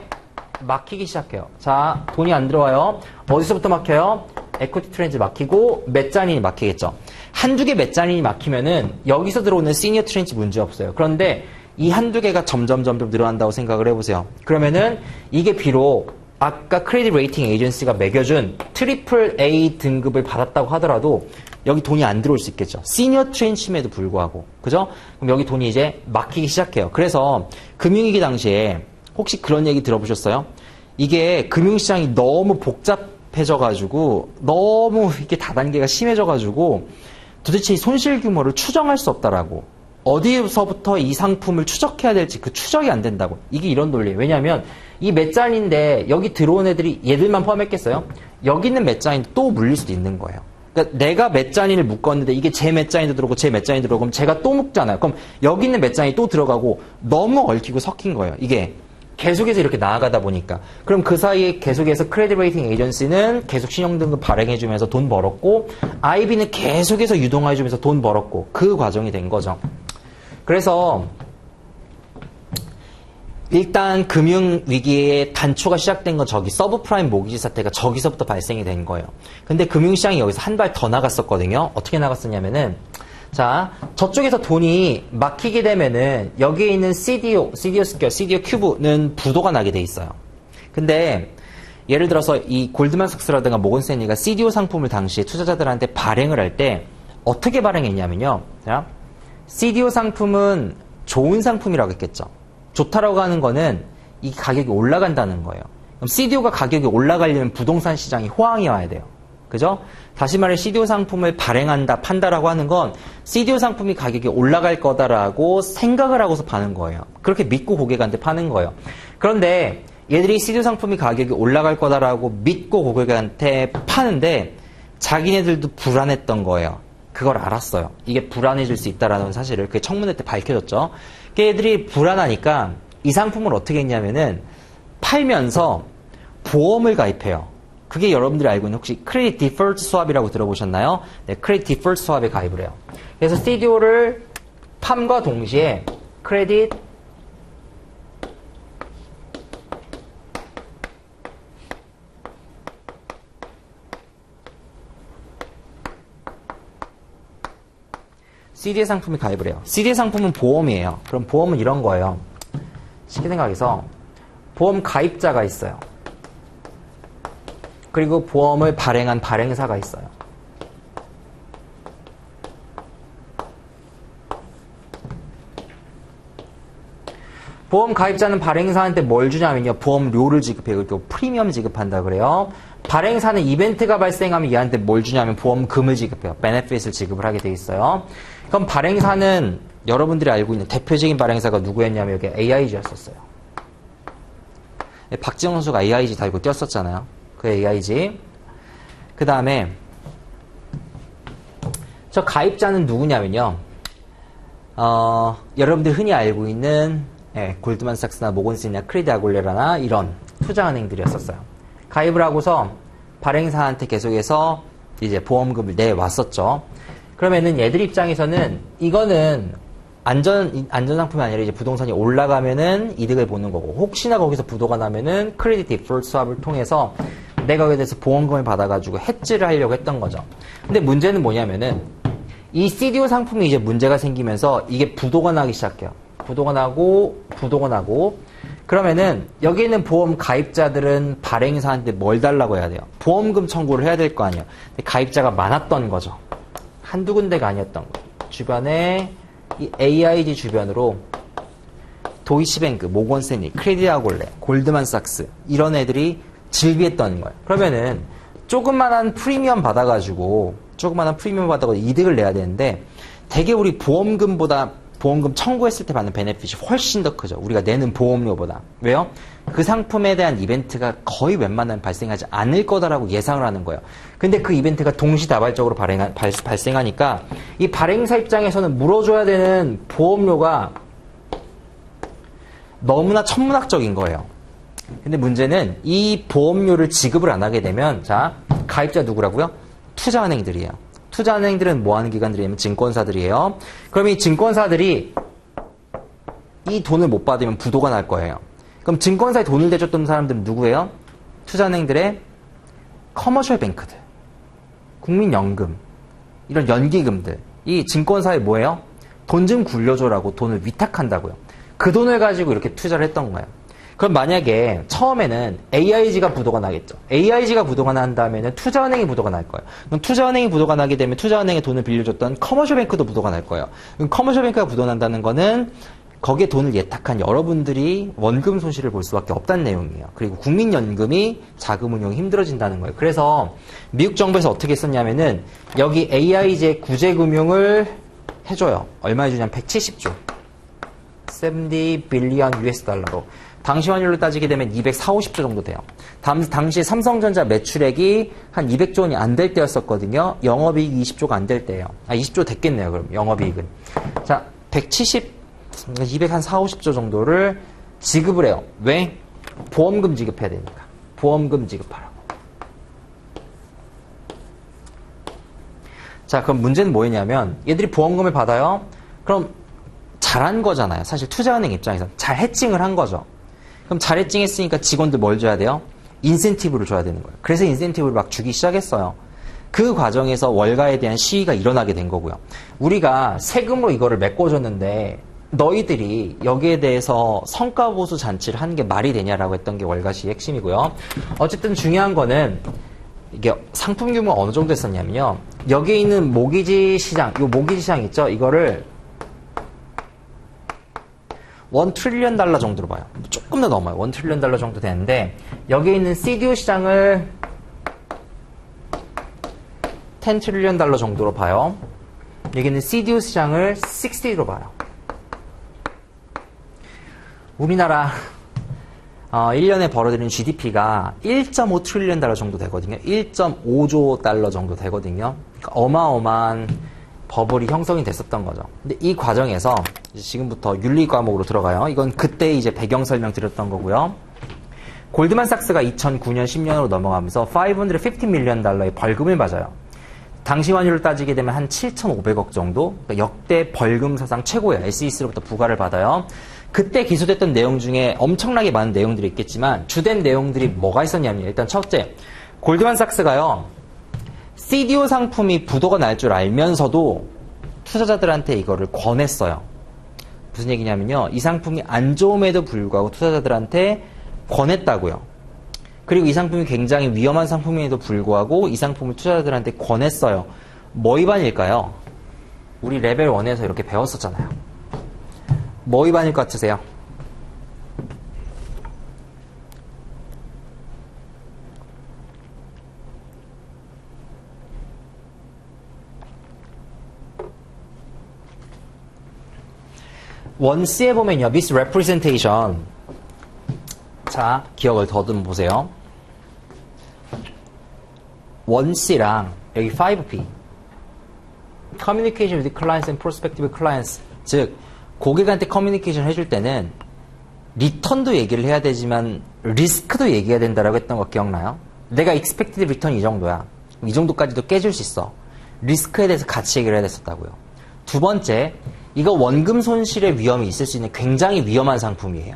[SPEAKER 1] 막히기 시작해요. 자, 돈이 안 들어와요. 어디서부터 막혀요? 에쿼티 트렌치 막히고 맷잘린이 막히겠죠. 한두 개 맷잘린이 막히면은 여기서 들어오는 시니어 트렌치 문제 없어요. 그런데 이 한두 개가 점점 늘어난다고 생각을 해보세요. 그러면은 이게 비록 아까 크레딧 레이팅 에이전시가 매겨준 트리플 A 등급을 받았다고 하더라도 여기 돈이 안 들어올 수 있겠죠. 시니어 트렌치임에도 불구하고. 그죠? 그럼 여기 돈이 이제 막히기 시작해요. 그래서 금융위기 당시에 혹시 그런 얘기 들어보셨어요? 이게 금융시장이 너무 복잡해져가지고 너무 이게 다단계가 심해져가지고 도대체 이 손실 규모를 추정할 수 없다라고. 어디서부터 이 상품을 추적해야 될지 그 추적이 안 된다고. 이게 이런 논리예요. 왜냐하면 이 맷잘린인데 여기 들어온 애들이 얘들만 포함했겠어요? 여기 있는 맷잘린 또 물릴 수도 있는 거예요. 그러니까 내가 몇 잔이를 묶었는데 이게 제 몇 잔이도 들어오고 제 몇 잔이 들어오고 그럼 제가 또 묶잖아요. 그럼 여기 있는 몇 잔이 또 들어가고 너무 얽히고 섞인 거예요. 이게 계속해서 이렇게 나아가다 보니까. 그럼 그 사이에 계속해서 크레딧 레이팅 에이전시는 계속 신용등급 발행해주면서 돈 벌었고 IB는 계속해서 유동화해주면서 돈 벌었고 그 과정이 된 거죠. 그래서 일단 금융위기의 단초가 시작된 건 저기 서브프라임 모기지 사태가 저기서부터 발생이 된 거예요. 근데 금융시장이 여기서 한 발 더 나갔었거든요. 어떻게 나갔었냐면은 자 저쪽에서 돈이 막히게 되면은 여기에 있는 CDO 스퀘어, CDO 큐브는 부도가 나게 돼 있어요. 근데 예를 들어서 이 골드만삭스라든가 모건스탠리가 CDO 상품을 당시에 투자자들한테 발행을 할 때 어떻게 발행했냐면요. 자, CDO 상품은 좋은 상품이라고 했겠죠. 좋다라고 하는 거는 이 가격이 올라간다는 거예요. 그럼 CDO가 가격이 올라가려면 부동산 시장이 호황이 와야 돼요. 그죠? 다시 말해 CDO 상품을 발행한다, 판다라고 하는 건 CDO 상품이 가격이 올라갈 거다라고 생각을 하고서 파는 거예요. 그렇게 믿고 고객한테 파는 거예요. 그런데 얘들이 CDO 상품이 가격이 올라갈 거다라고 믿고 고객한테 파는데 자기네들도 불안했던 거예요. 그걸 알았어요. 이게 불안해질 수 있다라는 사실을 그 청문회 때 밝혀졌죠. 걔들이 불안하니까 이 상품을 어떻게 했냐면은 팔면서 보험을 가입해요. 그게 여러분들이 알고 있는 혹시 크레딧 디폴트 스왑이라고 들어보셨나요? 네, 크레딧 디폴트 스왑에 가입을 해요. 그래서 CDO를 팜과 동시에 크레딧 CD의 상품에 가입을 해요. CD의 상품은 보험이에요. 그럼 보험은 이런 거예요. 쉽게 생각해서 보험 가입자가 있어요. 그리고 보험을 발행한 발행사가 있어요. 보험 가입자는 발행사한테 뭘 주냐면요. 보험료를 지급해요. 그리고 프리미엄 지급한다 그래요. 발행사는 이벤트가 발생하면 얘한테 뭘 주냐면 보험금을 지급해요. 베네핏을 지급을 하게 돼 있어요. 그럼 발행사는 여러분들이 알고 있는 대표적인 발행사가 누구였냐면 여기 AIG였었어요. 박지영 선수가 AIG 달고 뛰었었잖아요. 그 AIG. 그 다음에 저 가입자는 누구냐면요. 여러분들 흔히 알고 있는 골드만삭스나 모건스탠리나 크레딧 아굴레라나 이런 투자은행들이었었어요. 가입을 하고서 발행사한테 계속해서 이제 보험금을 내왔었죠. 그러면은 얘들 입장에서는 이거는 안전상품이 아니라 이제 부동산이 올라가면은 이득을 보는 거고, 혹시나 거기서 부도가 나면은 크레딧 디폴트 스왑을 통해서 내가 거기에 대해서 보험금을 받아가지고 해지를 하려고 했던 거죠. 근데 문제는 뭐냐면은 이 CDO 상품이 이제 문제가 생기면서 이게 부도가 나기 시작해요. 부도가 나고 그러면은 여기 있는 보험 가입자들은 발행사한테 뭘 달라고 해야 돼요? 보험금 청구를 해야 될 거 아니에요. 근데 가입자가 많았던 거죠. 한두 군데가 아니었던 거예요. 주변에 이 AIG 주변으로 도이치뱅크, 모건스탠리, 크레딧 아골레, 골드만삭스 이런 애들이 질비했던 거예요. 그러면은 조그만한 프리미엄 받아가지고 이득을 내야 되는데 되게 우리 보험금 청구했을 때 받는 베네핏이 훨씬 더 크죠. 우리가 내는 보험료보다. 왜요? 그 상품에 대한 이벤트가 거의 웬만하면 발생하지 않을 거다라고 예상을 하는 거예요. 근데 그 이벤트가 동시다발적으로 발생하니까 이 발행사 입장에서는 물어줘야 되는 보험료가 너무나 천문학적인 거예요. 근데 문제는 이 보험료를 지급을 안 하게 되면 자, 가입자 누구라고요? 투자은행들이에요. 투자은행들은 뭐 하는 기관들이냐면 증권사들이에요. 그럼 이 증권사들이 이 돈을 못 받으면 부도가 날 거예요. 그럼 증권사에 돈을 대줬던 사람들은 누구예요? 투자은행들의 커머셜 뱅크들, 국민연금, 이런 연기금들. 이 증권사에 뭐예요? 돈 좀 굴려줘라고 돈을 위탁한다고요. 그 돈을 가지고 이렇게 투자를 했던 거예요. 그럼 만약에 처음에는 AIG가 부도가 나겠죠. AIG가 부도가 난 다음에는 투자은행이 부도가 날 거예요. 그럼 투자은행이 부도가 나게 되면 투자은행에 돈을 빌려줬던 커머셜뱅크도 부도가 날 거예요. 그럼 커머셜뱅크가 부도 난다는 거는 거기에 돈을 예탁한 여러분들이 원금 손실을 볼 수밖에 없다는 내용이에요. 그리고 국민연금이 자금 운용이 힘들어진다는 거예요. 그래서 미국 정부에서 어떻게 했었냐면은 여기 AIG의 구제금융을 해줘요. 얼마 해주냐면 170조. 70 빌리언 US 달러로. 당시 환율로 따지게 되면 240, 50조 정도 돼요. 당시 삼성전자 매출액이 한 200조 원이 안 될 때였었거든요. 영업이익이 20조가 안 될 때예요. 20조 됐겠네요. 그럼 영업이익은. 자, 240, 50조 정도를 지급을 해요. 왜? 보험금 지급해야 되니까. 보험금 지급하라고. 자, 그럼 문제는 뭐였냐면 얘들이 보험금을 받아요. 그럼 잘한 거잖아요. 사실 투자은행 입장에서 잘 해칭을 한 거죠. 그럼 잘 해칭했으니까 직원들 뭘 줘야 돼요? 인센티브를 줘야 되는 거예요. 그래서 인센티브를 막 주기 시작했어요. 그 과정에서 월가에 대한 시위가 일어나게 된 거고요. 우리가 세금으로 이거를 메꿔줬는데 너희들이 여기에 대해서 성과보수 잔치를 하는 게 말이 되냐라고 했던 게 월가 시의 핵심이고요. 어쨌든 중요한 거는 이게 상품 규모가 어느 정도 했었냐면요. 여기에 있는 모기지 시장, 이 모기지 시장 있죠? 이거를 $1 트릴리언 정도로 봐요. 조금 더 넘어요. $1 트릴리언 정도 되는데 여기에 있는 CDO 시장을 $10 트릴리언 정도로 봐요. 여기 있는 CDO 시장을 60로 봐요. 우리나라 1년에 벌어들이는 GDP가 1.5 트릴리언 달러 정도 되거든요. 1.5조 달러 정도 되거든요. 그러니까 어마어마한 버블이 형성이 됐었던 거죠. 근데 이 과정에서 이제 지금부터 윤리 과목으로 들어가요. 이건 그때 이제 배경 설명 드렸던 거고요. 골드만삭스가 2009년 10년으로 넘어가면서 $550 밀리언 달러의 벌금을 맞아요. 당시 환율로 따지게 되면 한 7,500억 정도? 그러니까 역대 벌금 사상 최고예요. SEC로부터 부과를 받아요. 그때 기소됐던 내용 중에 엄청나게 많은 내용들이 있겠지만 주된 내용들이 뭐가 있었냐면 일단 첫째, 골드만삭스가요. CDO 상품이 부도가 날 줄 알면서도 투자자들한테 이거를 권했어요. 무슨 얘기냐면요. 이 상품이 안 좋음에도 불구하고 투자자들한테 권했다고요. 그리고 이 상품이 굉장히 위험한 상품임에도 불구하고 이 상품을 투자자들한테 권했어요. 뭐 위반일까요? 우리 레벨 1에서 이렇게 배웠었잖아요. 뭐 위반일 것 같으세요? 원C에 보면요. misrepresentation. 자, 기억을 더듬어 보세요. 원C랑 여기 5P. communication with clients and prospective clients. 즉, 고객한테 커뮤니케이션 해줄 때는 리턴도 얘기를 해야 되지만 리스크도 얘기해야 된다라고 했던 거 기억나요? 내가 expected return 이 정도야. 이 정도까지도 깨줄 수 있어. 리스크에 대해서 같이 얘기를 해야 됐었다고요. 두 번째, 이거 원금 손실의 위험이 있을 수 있는 굉장히 위험한 상품이에요.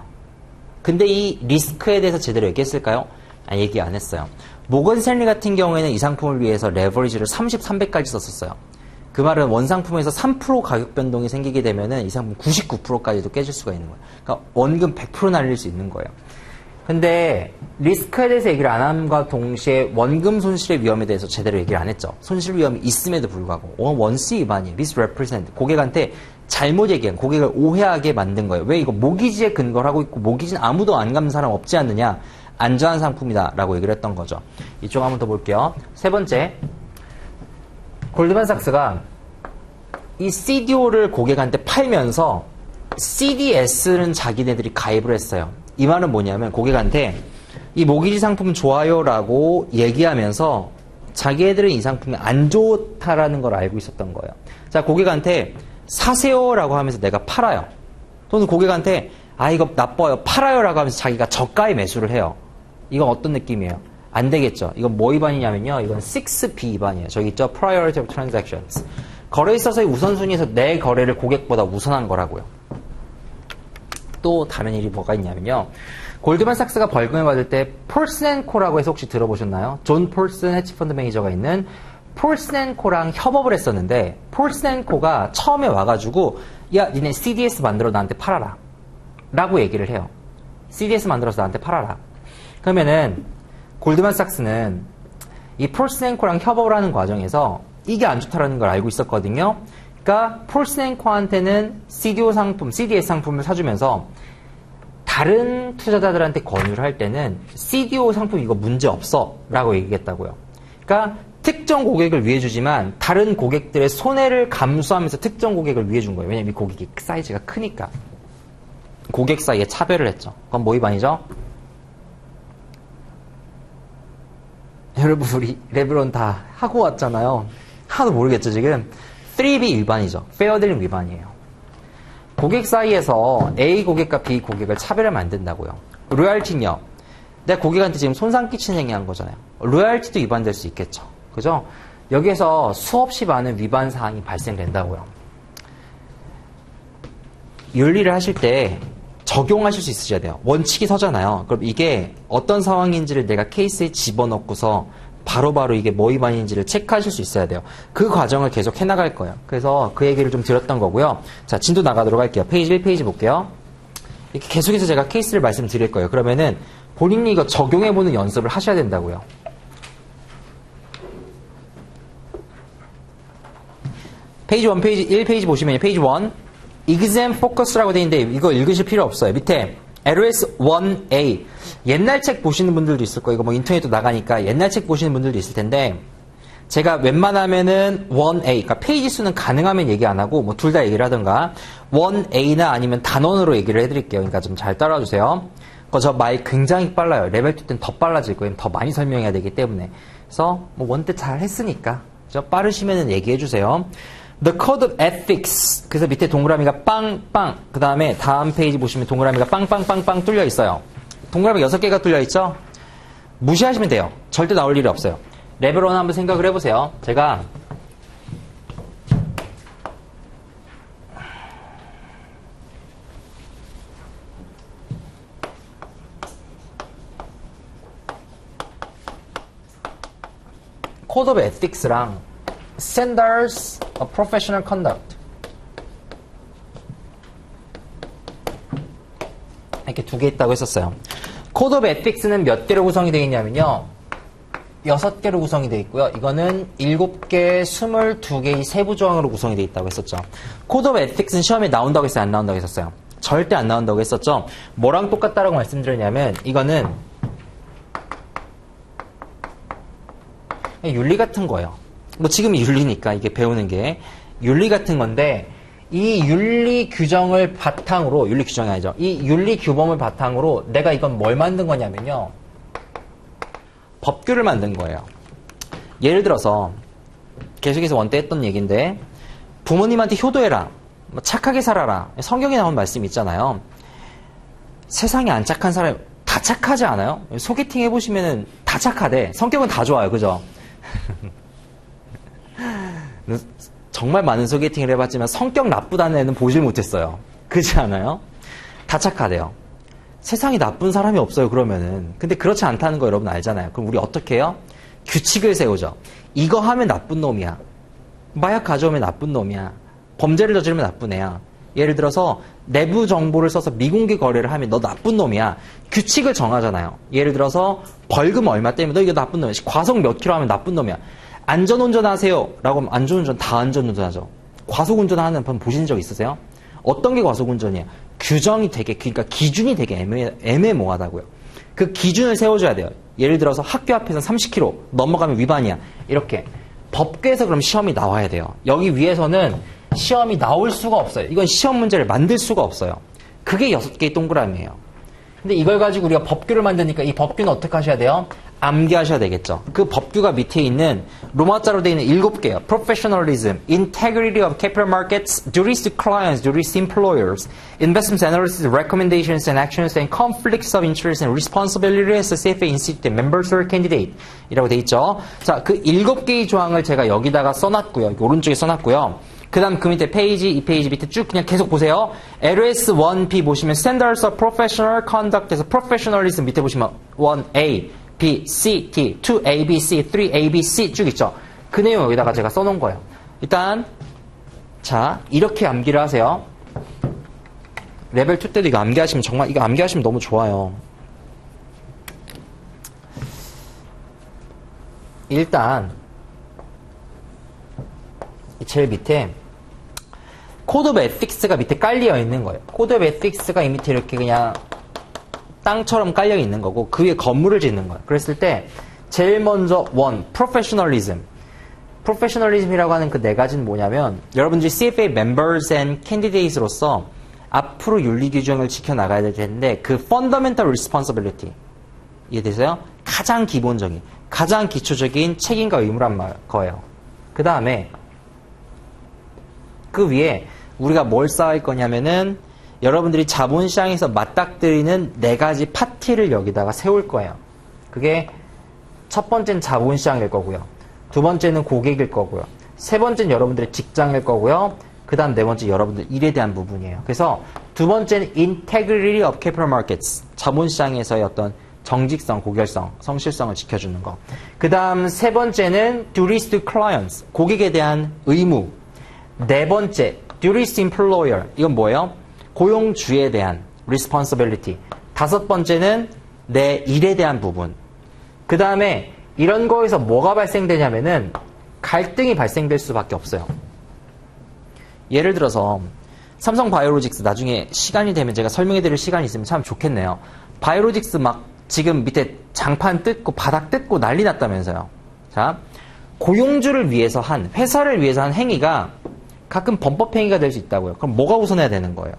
[SPEAKER 1] 근데 이 리스크에 대해서 제대로 얘기했을까요? 얘기 안 했어요. 모건 스탠리 같은 경우에는 이 상품을 위해서 레버리지를 30, 300까지 썼었어요. 그 말은 원상품에서 3% 가격 변동이 생기게 되면은 이 상품 99%까지도 깨질 수가 있는 거예요. 그러니까 원금 100% 날릴 수 있는 거예요. 근데 리스크에 대해서 얘기를 안 함과 동시에 원금 손실의 위험에 대해서 제대로 얘기를 안 했죠. 손실 위험이 있음에도 불구하고 원C 위반이에요. misrepresent. 고객한테 잘못 얘기한, 고객을 오해하게 만든 거예요. 왜 이거 모기지에 근거를 하고 있고 모기지는 아무도 안 가는 사람 없지 않느냐. 안전한 상품이다 라고 얘기를 했던 거죠. 이쪽 한번 더 볼게요. 세 번째, 골드만삭스가 이 CDO를 고객한테 팔면서 CDS는 자기네들이 가입을 했어요. 이 말은 뭐냐면 고객한테 이 모기지 상품 좋아요 라고 얘기하면서 자기네들은 이 상품이 안 좋다라는 걸 알고 있었던 거예요. 자, 고객한테 사세요 라고 하면서 내가 팔아요. 또는 고객한테 이거 나빠요 팔아요 라고 하면서 자기가 저가에 매수를 해요. 이건 어떤 느낌이에요? 안 되겠죠. 이건 뭐 위반이냐면요. 이건 6B 위반이에요. 저기 있죠. Priority of Transactions. 거래에 있어서의 우선순위에서 내 거래를 고객보다 우선한 거라고요. 또 다른 일이 뭐가 있냐면요. 골드만삭스가 벌금을 받을 때 폴슨앤코라고 해서 혹시 들어보셨나요? 존 폴슨 헤지펀드 매니저가 있는 폴슨앤코랑 협업을 했었는데 폴슨앤코가 처음에 와가지고 야 니네 CDS 만들어 나한테 팔아라 라고 얘기를 해요. CDS 만들어서 나한테 팔아라. 그러면은 골드만삭스는 이 폴슨앤코랑 협업을 하는 과정에서 이게 안 좋다라는 걸 알고 있었거든요. 그러니까 폴슨앤코한테는 CDO 상품, CDS 상품을 사주면서 다른 투자자들한테 권유를 할 때는 CDO 상품 이거 문제 없어 라고 얘기했다고요. 그러니까 특정 고객을 위해 주지만 다른 고객들의 손해를 감수하면서 특정 고객을 위해 준 거예요. 왜냐면 이 고객이 사이즈가 크니까. 고객 사이에 차별을 했죠. 그건 뭐 위반이죠? 여러분 우리 레벨론 다 하고 왔잖아요. 하나도 모르겠죠 지금. 3B 위반이죠. 페어 딜링 위반이에요. 고객 사이에서 A 고객과 B 고객을 차별을 만든다고요. 로얄티는요. 내 고객한테 지금 손상 끼치는 행위한 거잖아요. 로얄티도 위반될 수 있겠죠. 그죠? 여기에서 수없이 많은 위반 사항이 발생된다고요. 윤리를 하실 때 적용하실 수 있으셔야 돼요. 원칙이 서잖아요. 그럼 이게 어떤 상황인지를 내가 케이스에 집어넣고서 바로바로 이게 뭐 위반인지를 체크하실 수 있어야 돼요. 그 과정을 계속 해나갈 거예요. 그래서 그 얘기를 좀 드렸던 거고요. 자, 진도 나가도록 할게요. 페이지 1페이지 볼게요. 이렇게 계속해서 제가 케이스를 말씀드릴 거예요. 그러면은 본인이 이거 적용해보는 연습을 하셔야 된다고요. 페이지 1, 페이지 1페이지 보시면 페이지 1 exam focus라고 되어 있는데 이거 읽으실 필요 없어요. 밑에 LOS 1A 옛날 책 보시는 분들도 있을 거예요. 이거 뭐 인터넷도 나가니까 옛날 책 보시는 분들도 있을 텐데 제가 웬만하면은 1A 그러니까 페이지 수는 가능하면 얘기 안 하고 뭐 둘 다 얘기를 하든가 1A나 아니면 단원으로 얘기를 해드릴게요. 그러니까 좀 잘 따라주세요. 저 말 굉장히 빨라요. 레벨 2 때는 더 빨라질 거예요. 더 많이 설명해야 되기 때문에. 그래서 뭐 원 때 잘 했으니까 빠르시면은 얘기해 주세요. The Code of Ethics. 그래서 밑에 동그라미가 빵빵. 그 다음에 다음 페이지 보시면 동그라미가 빵빵빵빵 뚫려 있어요. 동그라미 6개가 뚫려 있죠? 무시하시면 돼요. 절대 나올 일이 없어요. 레벨 1 한번 생각을 해보세요. 제가 Code of Ethics랑 Standards of Professional Conduct 이렇게 두 개 있다고 했었어요. Code of Ethics는 몇 개로 구성이 되어 있냐면요. 6개로 구성이 되어 있고요. 이거는 7개, 22개의 세부 조항으로 구성이 되어 있다고 했었죠. Code of Ethics는 시험에 나온다고 했어요? 안 나온다고 했었어요? 절대 안 나온다고 했었죠. 뭐랑 똑같다라고 말씀드렸냐면 이거는 윤리 같은 거예요. 뭐 지금 윤리니까 이게 배우는 게 윤리 같은 건데 이 윤리 규정을 바탕으로 윤리 규정이 아니죠. 이 윤리 규범을 바탕으로 내가 이건 뭘 만든 거냐면요. 법규를 만든 거예요. 예를 들어서 계속해서 원때 했던 얘기인데 부모님한테 효도해라. 뭐 착하게 살아라. 성경에 나온 말씀 있잖아요. 세상에 안 착한 사람 다 착하지 않아요? 소개팅 해보시면은 다 착하대. 성격은 다 좋아요. 그죠? 정말 많은 소개팅을 해봤지만 성격 나쁘다는 애는 보질 못했어요. 그렇지 않아요? 다 착하대요. 세상에 나쁜 사람이 없어요. 그러면은. 근데 그렇지 않다는 거 여러분 알잖아요. 그럼 우리 어떻게 해요? 규칙을 세우죠. 이거 하면 나쁜 놈이야. 마약 가져오면 나쁜 놈이야. 범죄를 저지르면 나쁜 애야. 예를 들어서 내부 정보를 써서 미공개 거래를 하면 너 나쁜 놈이야. 규칙을 정하잖아요. 예를 들어서 벌금 얼마 때문에 너 이거 나쁜 놈이야. 과속 몇 킬로 하면 나쁜 놈이야. 안전운전하세요 라고 하면 안전운전 다 안전운전하죠. 과속운전하는 분 보신 적 있으세요? 어떤 게 과속운전이에요? 규정이 되게 그러니까 기준이 되게 애매모호하다고요. 그 기준을 세워줘야 돼요. 예를 들어서 학교 앞에서 30km 넘어가면 위반이야. 이렇게 법규에서 그럼 시험이 나와야 돼요. 여기 위에서는 시험이 나올 수가 없어요. 이건 시험 문제를 만들 수가 없어요. 그게 6개의 동그라미예요. 근데 이걸 가지고 우리가 법규를 만드니까 이 법규는 어떻게 하셔야 돼요? 암기하셔야 되겠죠. 그 법규가 밑에 있는 로마자로 되어 있는 7개요. Professionalism, Integrity of Capital Markets, Duties to Clients, Duties to Employers, Investment Analysis, Recommendations and Actions, and Conflicts of Interest and Responsibilities of CFA Institute Members or Candidate 이라고 되어 있죠. 자, 그 7개의 조항을 제가 여기다가 써놨고요. 오른쪽에 써놨고요. 그 다음 그 밑에 페이지, 이 페이지 밑에 쭉 그냥 계속 보세요. LOS 1B 보시면 Standards of Professional Conduct에서 Professionalism 밑에 보시면 1A, B, C, D, 2A, B, C, 3A, B, C 쭉 있죠. 그 내용 여기다가 제가 써놓은 거예요. 일단 자 이렇게 암기를 하세요. 레벨 2 때도 이거 암기하시면 정말 이거 암기하시면 너무 좋아요. 일단 제일 밑에 코드 오브 에틱스가 밑에 깔려 있는 거예요. 코드 오브 에틱스가 이 밑에 이렇게 그냥 땅처럼 깔려 있는 거고 그 위에 건물을 짓는 거예요. 그랬을 때 제일 먼저 프로페셔널리즘. 프로페셔널리즘이라고 하는 그 네 가지는 뭐냐면 여러분들이 CFA members and candidates로서 앞으로 윤리 규정을 지켜나가야 될 텐데 그 fundamental responsibility 이해되세요? 가장 기본적인, 가장 기초적인 책임과 의무란 거예요. 그 다음에 그 위에 우리가 뭘 쌓을 거냐면은 여러분들이 자본시장에서 맞닥뜨리는 4가지 파티를 여기다가 세울 거예요. 그게 첫 번째는 자본시장일 거고요. 두 번째는 고객일 거고요. 세 번째는 여러분들의 직장일 거고요. 그 다음 네 번째 여러분들 일에 대한 부분이에요. 그래서 두 번째는 integrity of capital markets. 자본시장에서의 어떤 정직성, 고결성, 성실성을 지켜주는 거. 그 다음 세 번째는 duties to clients. 고객에 대한 의무. 네 번째, duties to employer. 이건 뭐예요? 고용주에 대한 responsibility. 다섯 번째는 내 일에 대한 부분. 그 다음에 이런 거에서 뭐가 발생되냐면은 갈등이 발생될 수밖에 없어요. 예를 들어서 삼성 바이오로직스 나중에 시간이 되면 제가 설명해 드릴 시간이 있으면 참 좋겠네요. 바이오로직스 막 지금 밑에 장판 뜯고 바닥 뜯고 난리 났다면서요. 자, 고용주를 위해서 한, 회사를 위해서 한 행위가 가끔 범법행위가 될 수 있다고요. 그럼 뭐가 우선해야 되는 거예요?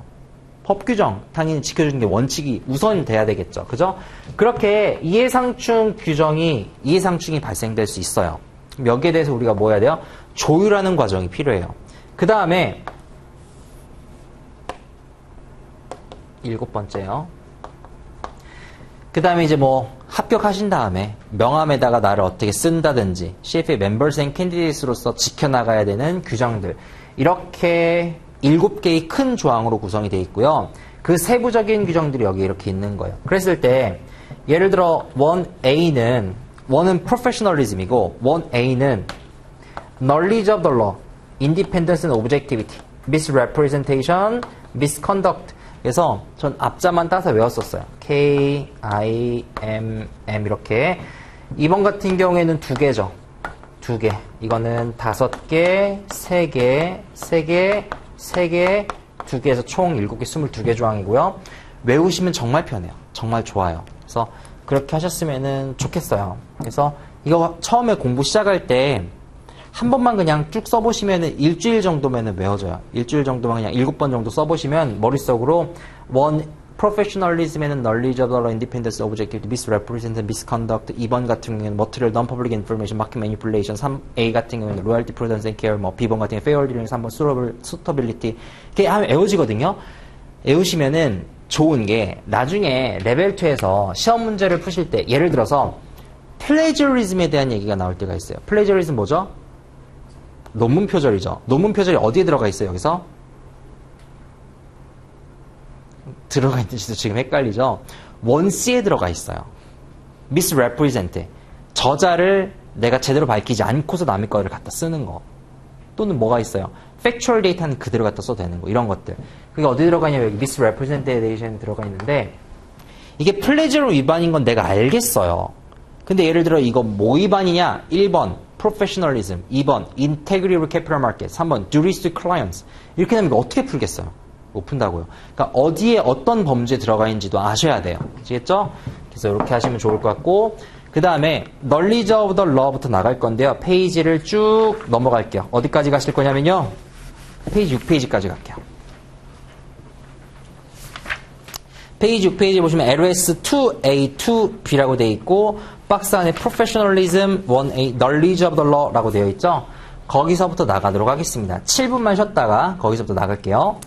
[SPEAKER 1] 법 규정, 당연히 지켜주는 게 원칙이 우선이 돼야 되겠죠. 그죠? 그렇게 이해상충 규정이, 이해상충이 발생될 수 있어요. 여기에 대해서 우리가 뭐 해야 돼요? 조율하는 과정이 필요해요. 그 다음에 7번째요. 그 다음에 이제 뭐 합격하신 다음에 명함에다가 나를 어떻게 쓴다든지 CFA 멤버스 앤 캔디데이트로서 지켜나가야 되는 규정들. 이렇게 7개의 큰 조항으로 구성이 되어 있고요. 그 세부적인 규정들이 여기 이렇게 있는 거예요. 그랬을 때 예를 들어 1A는 1은 professionalism이고 1A는 knowledge of the law, independence and objectivity, misrepresentation, misconduct. 그래서 전 앞자만 따서 외웠었어요. K, I, M, M 이렇게. 이번 같은 경우에는 2개죠. 2개. 이거는 5개, 3개, 3개, 3개, 2개에서 총 7개, 22개 조항이고요. 외우시면 정말 편해요. 정말 좋아요. 그래서 그렇게 하셨으면 좋겠어요. 그래서 이거 처음에 공부 시작할 때 한 번만 그냥 쭉 써보시면 일주일 정도면 외워져요. 일주일 정도만 그냥 7번 정도 써보시면 머릿속으로 professionalism에는 knowledge of the law, independence, objectivity, misrepresentation, misconduct. 2번 같은 경우에는 material, non-public information, market manipulation. 3A 같은 경우에는 loyalty, prudence and care. 뭐 B번 같은 경우에 fair dealing, 3번 suitability. 이렇게 하면 외워지거든요. 외우시면은 좋은 게 나중에 레벨 2에서 시험 문제를 푸실 때 예를 들어서 plagiarism에 대한 얘기가 나올 때가 있어요. plagiarism 뭐죠? 논문 표절이죠. 논문 표절이 어디에 들어가 있어요, 여기서? 들어가 있는지도 지금 헷갈리죠? 1C에 들어가 있어요. misrepresent. 저자를 내가 제대로 밝히지 않고서 남의 거를 갖다 쓰는 거. 또는 뭐가 있어요? factual data는 그대로 갖다 써도 되는 거. 이런 것들. 그게 어디 들어가 있냐면 여기 misrepresentation 들어가 있는데 이게 플레저로 위반인 건 내가 알겠어요. 근데 예를 들어 이거 뭐 위반이냐? 1번 professionalism, 2번 integrity of capital market, 3번 duties to clients. 이렇게 되면 이거 어떻게 풀겠어요? 못 푼다고요. 그러니까 어디에 어떤 범죄 들어가 있는지도 아셔야 돼요. 아시겠죠? 그래서 이렇게 하시면 좋을 것 같고 그 다음에 knowledge of the law부터 나갈 건데요. 페이지를 쭉 넘어갈게요. 어디까지 가실 거냐면요. 페이지 6페이지까지 갈게요. 페이지 6페이지 보시면 LS2A, 2B라고 되어 있고 박스 안에 professionalism, 1A, knowledge of the law 라고 되어 있죠. 거기서부터 나가도록 하겠습니다. 7분만 쉬었다가 거기서부터 나갈게요.